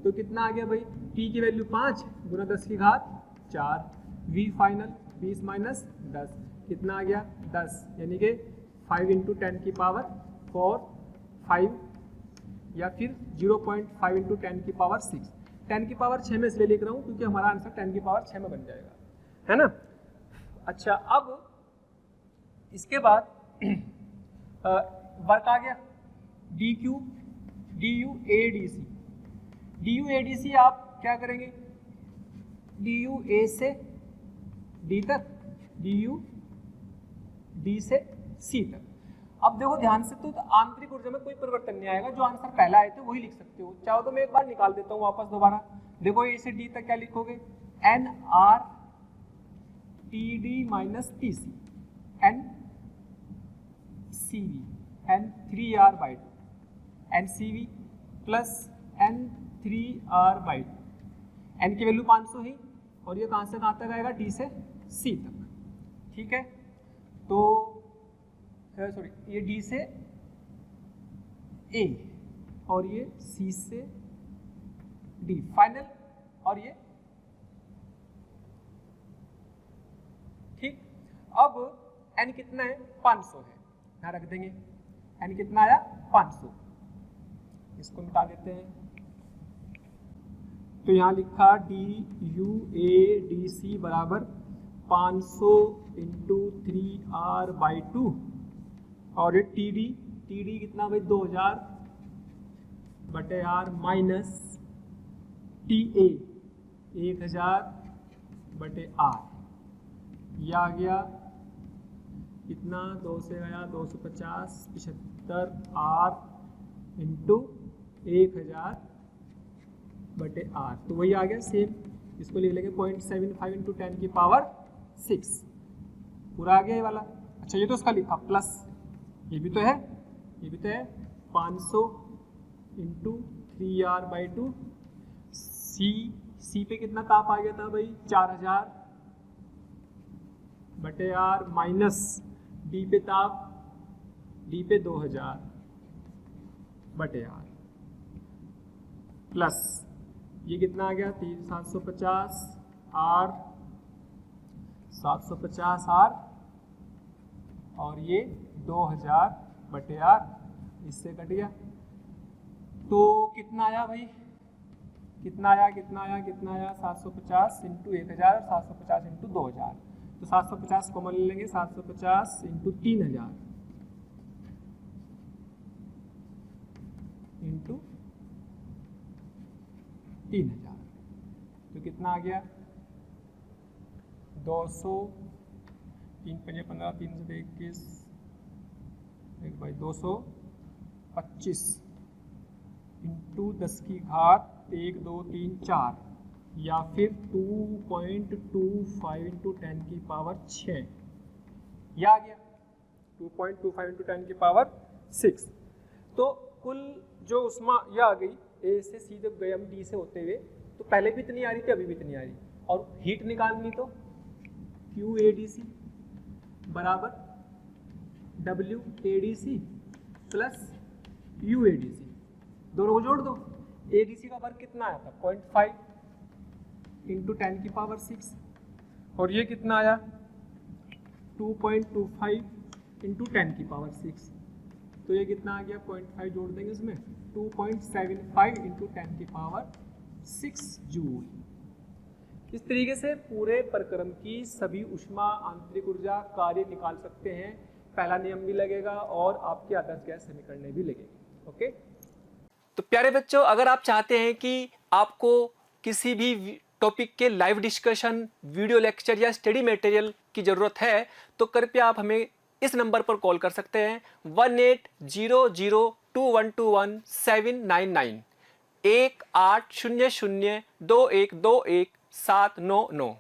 तो कितना आ गया भाई, T की वैल्यू 5 गुना 10 की घात 4, V फाइनल 20 माइनस 10, कितना आ गया 10, यानी कि 5 इंटू 10 की पावर 4 5, या फिर 0.5 इंटू 10 की पावर 6। 10 की पावर 6 में इसलिए लिख रहा हूँ क्योंकि हमारा आंसर 10 की पावर 6 में बन जाएगा, है ना। अच्छा, अब इसके बाद वर्क आ गया DQ DU ADC। आप क्या करेंगे, DU A से D तक, DU D से C तक। अब देखो ध्यान से, तो आंतरिक ऊर्जा में कोई परिवर्तन नहीं आएगा, जो आंसर पहला आए थे वही लिख सकते हो। चाहो तो मैं एक बार निकाल देता हूँ वापस दोबारा। देखो A से D तक क्या लिखोगे, NR TD minus TC NCV N3R/2 NCV plus N3R/2। N की वैल्यू 500 ही, और ये कहाँ से कहाँ तक आएगा, D से C तक, ठीक है। तो सॉरी, ये D से A और ये C से D फाइनल, और ये ठीक। अब N कितना है, 500 है, यहाँ रख देंगे। N कितना आया, 500, इसको मिटा देते हैं। तो यहाँ लिखा DUADC बराबर 500 इंटू 3R/2, और ये TD कितना भाई 2000/R माइनस TA 1000/R, यह आ गया कितना, 2 से गया 250, 75R इंटू 1000 बटे आर, तो वही आ गया सेम, इसको लिख लेंगे 0.75 इंटू 10 की पावर 6, पूरा आ गया ये वाला। अच्छा ये तो उसका लिखा प्लस, ये भी तो है, ये भी तो है 500 इंटू 3r/2, सी पे कितना ताप आ गया था भाई 4000 बटे आर, माइनस डी पे ताप, डी पे 2000 बटे आर, प्लस ये कितना आ गया 750 आर, 750 आर, और ये 2000 बटे आर, इससे कट गया, तो कितना आया भाई, कितना आया 750 इंटू 1000 और 750 इंटू 2000, तो 750 कॉमन ले लेंगे, 750 इंटू 3000 इंटू 3000, तो कितना आ गया 200, 3 पंजे 15, 3 से 21, 225 इंटू 10 की घात 1 2 3 4, या फिर 2.25 इंटू 10 की पावर 6, यह आ गया 2.25 इंटू 10 की पावर 6। तो कुल जो उष्मा यह आ गई, ए से सी जब गए हम डी से होते हुए, तो पहले भी इतनी आ रही थी, अभी भी इतनी आ रही, और हीट निकालनी तो QADC बराबर WADC प्लस UADC, दोनों को जोड़ दो, ADC का वर्ग कितना आया था 0.5 इंटू 10 की पावर 6, और ये कितना आया 2.25 इंटू 10 की पावर 6, तो ये कितना आ गया 0.5 जोड़ देंगे इसमें, 2.75 इंटू 10 की पावर 6 जूल। इस तरीके से पूरे प्रक्रम की सभी उष्मा आंतरिक ऊर्जा कार्य निकाल सकते हैं, पहला नियम भी लगेगा और आपके आदर्श गैस समीकरण भी लगेगी। ओके, तो प्यारे बच्चों, अगर आप चाहते हैं कि आपको किसी भी टॉपिक के लाइव डिस्कशन, वीडियो लेक्चर या स्टडी मटेरियल की जरूरत है, तो कृपया आप हमें इस नंबर पर कॉल कर सकते हैं 18002121 799 18002121 799।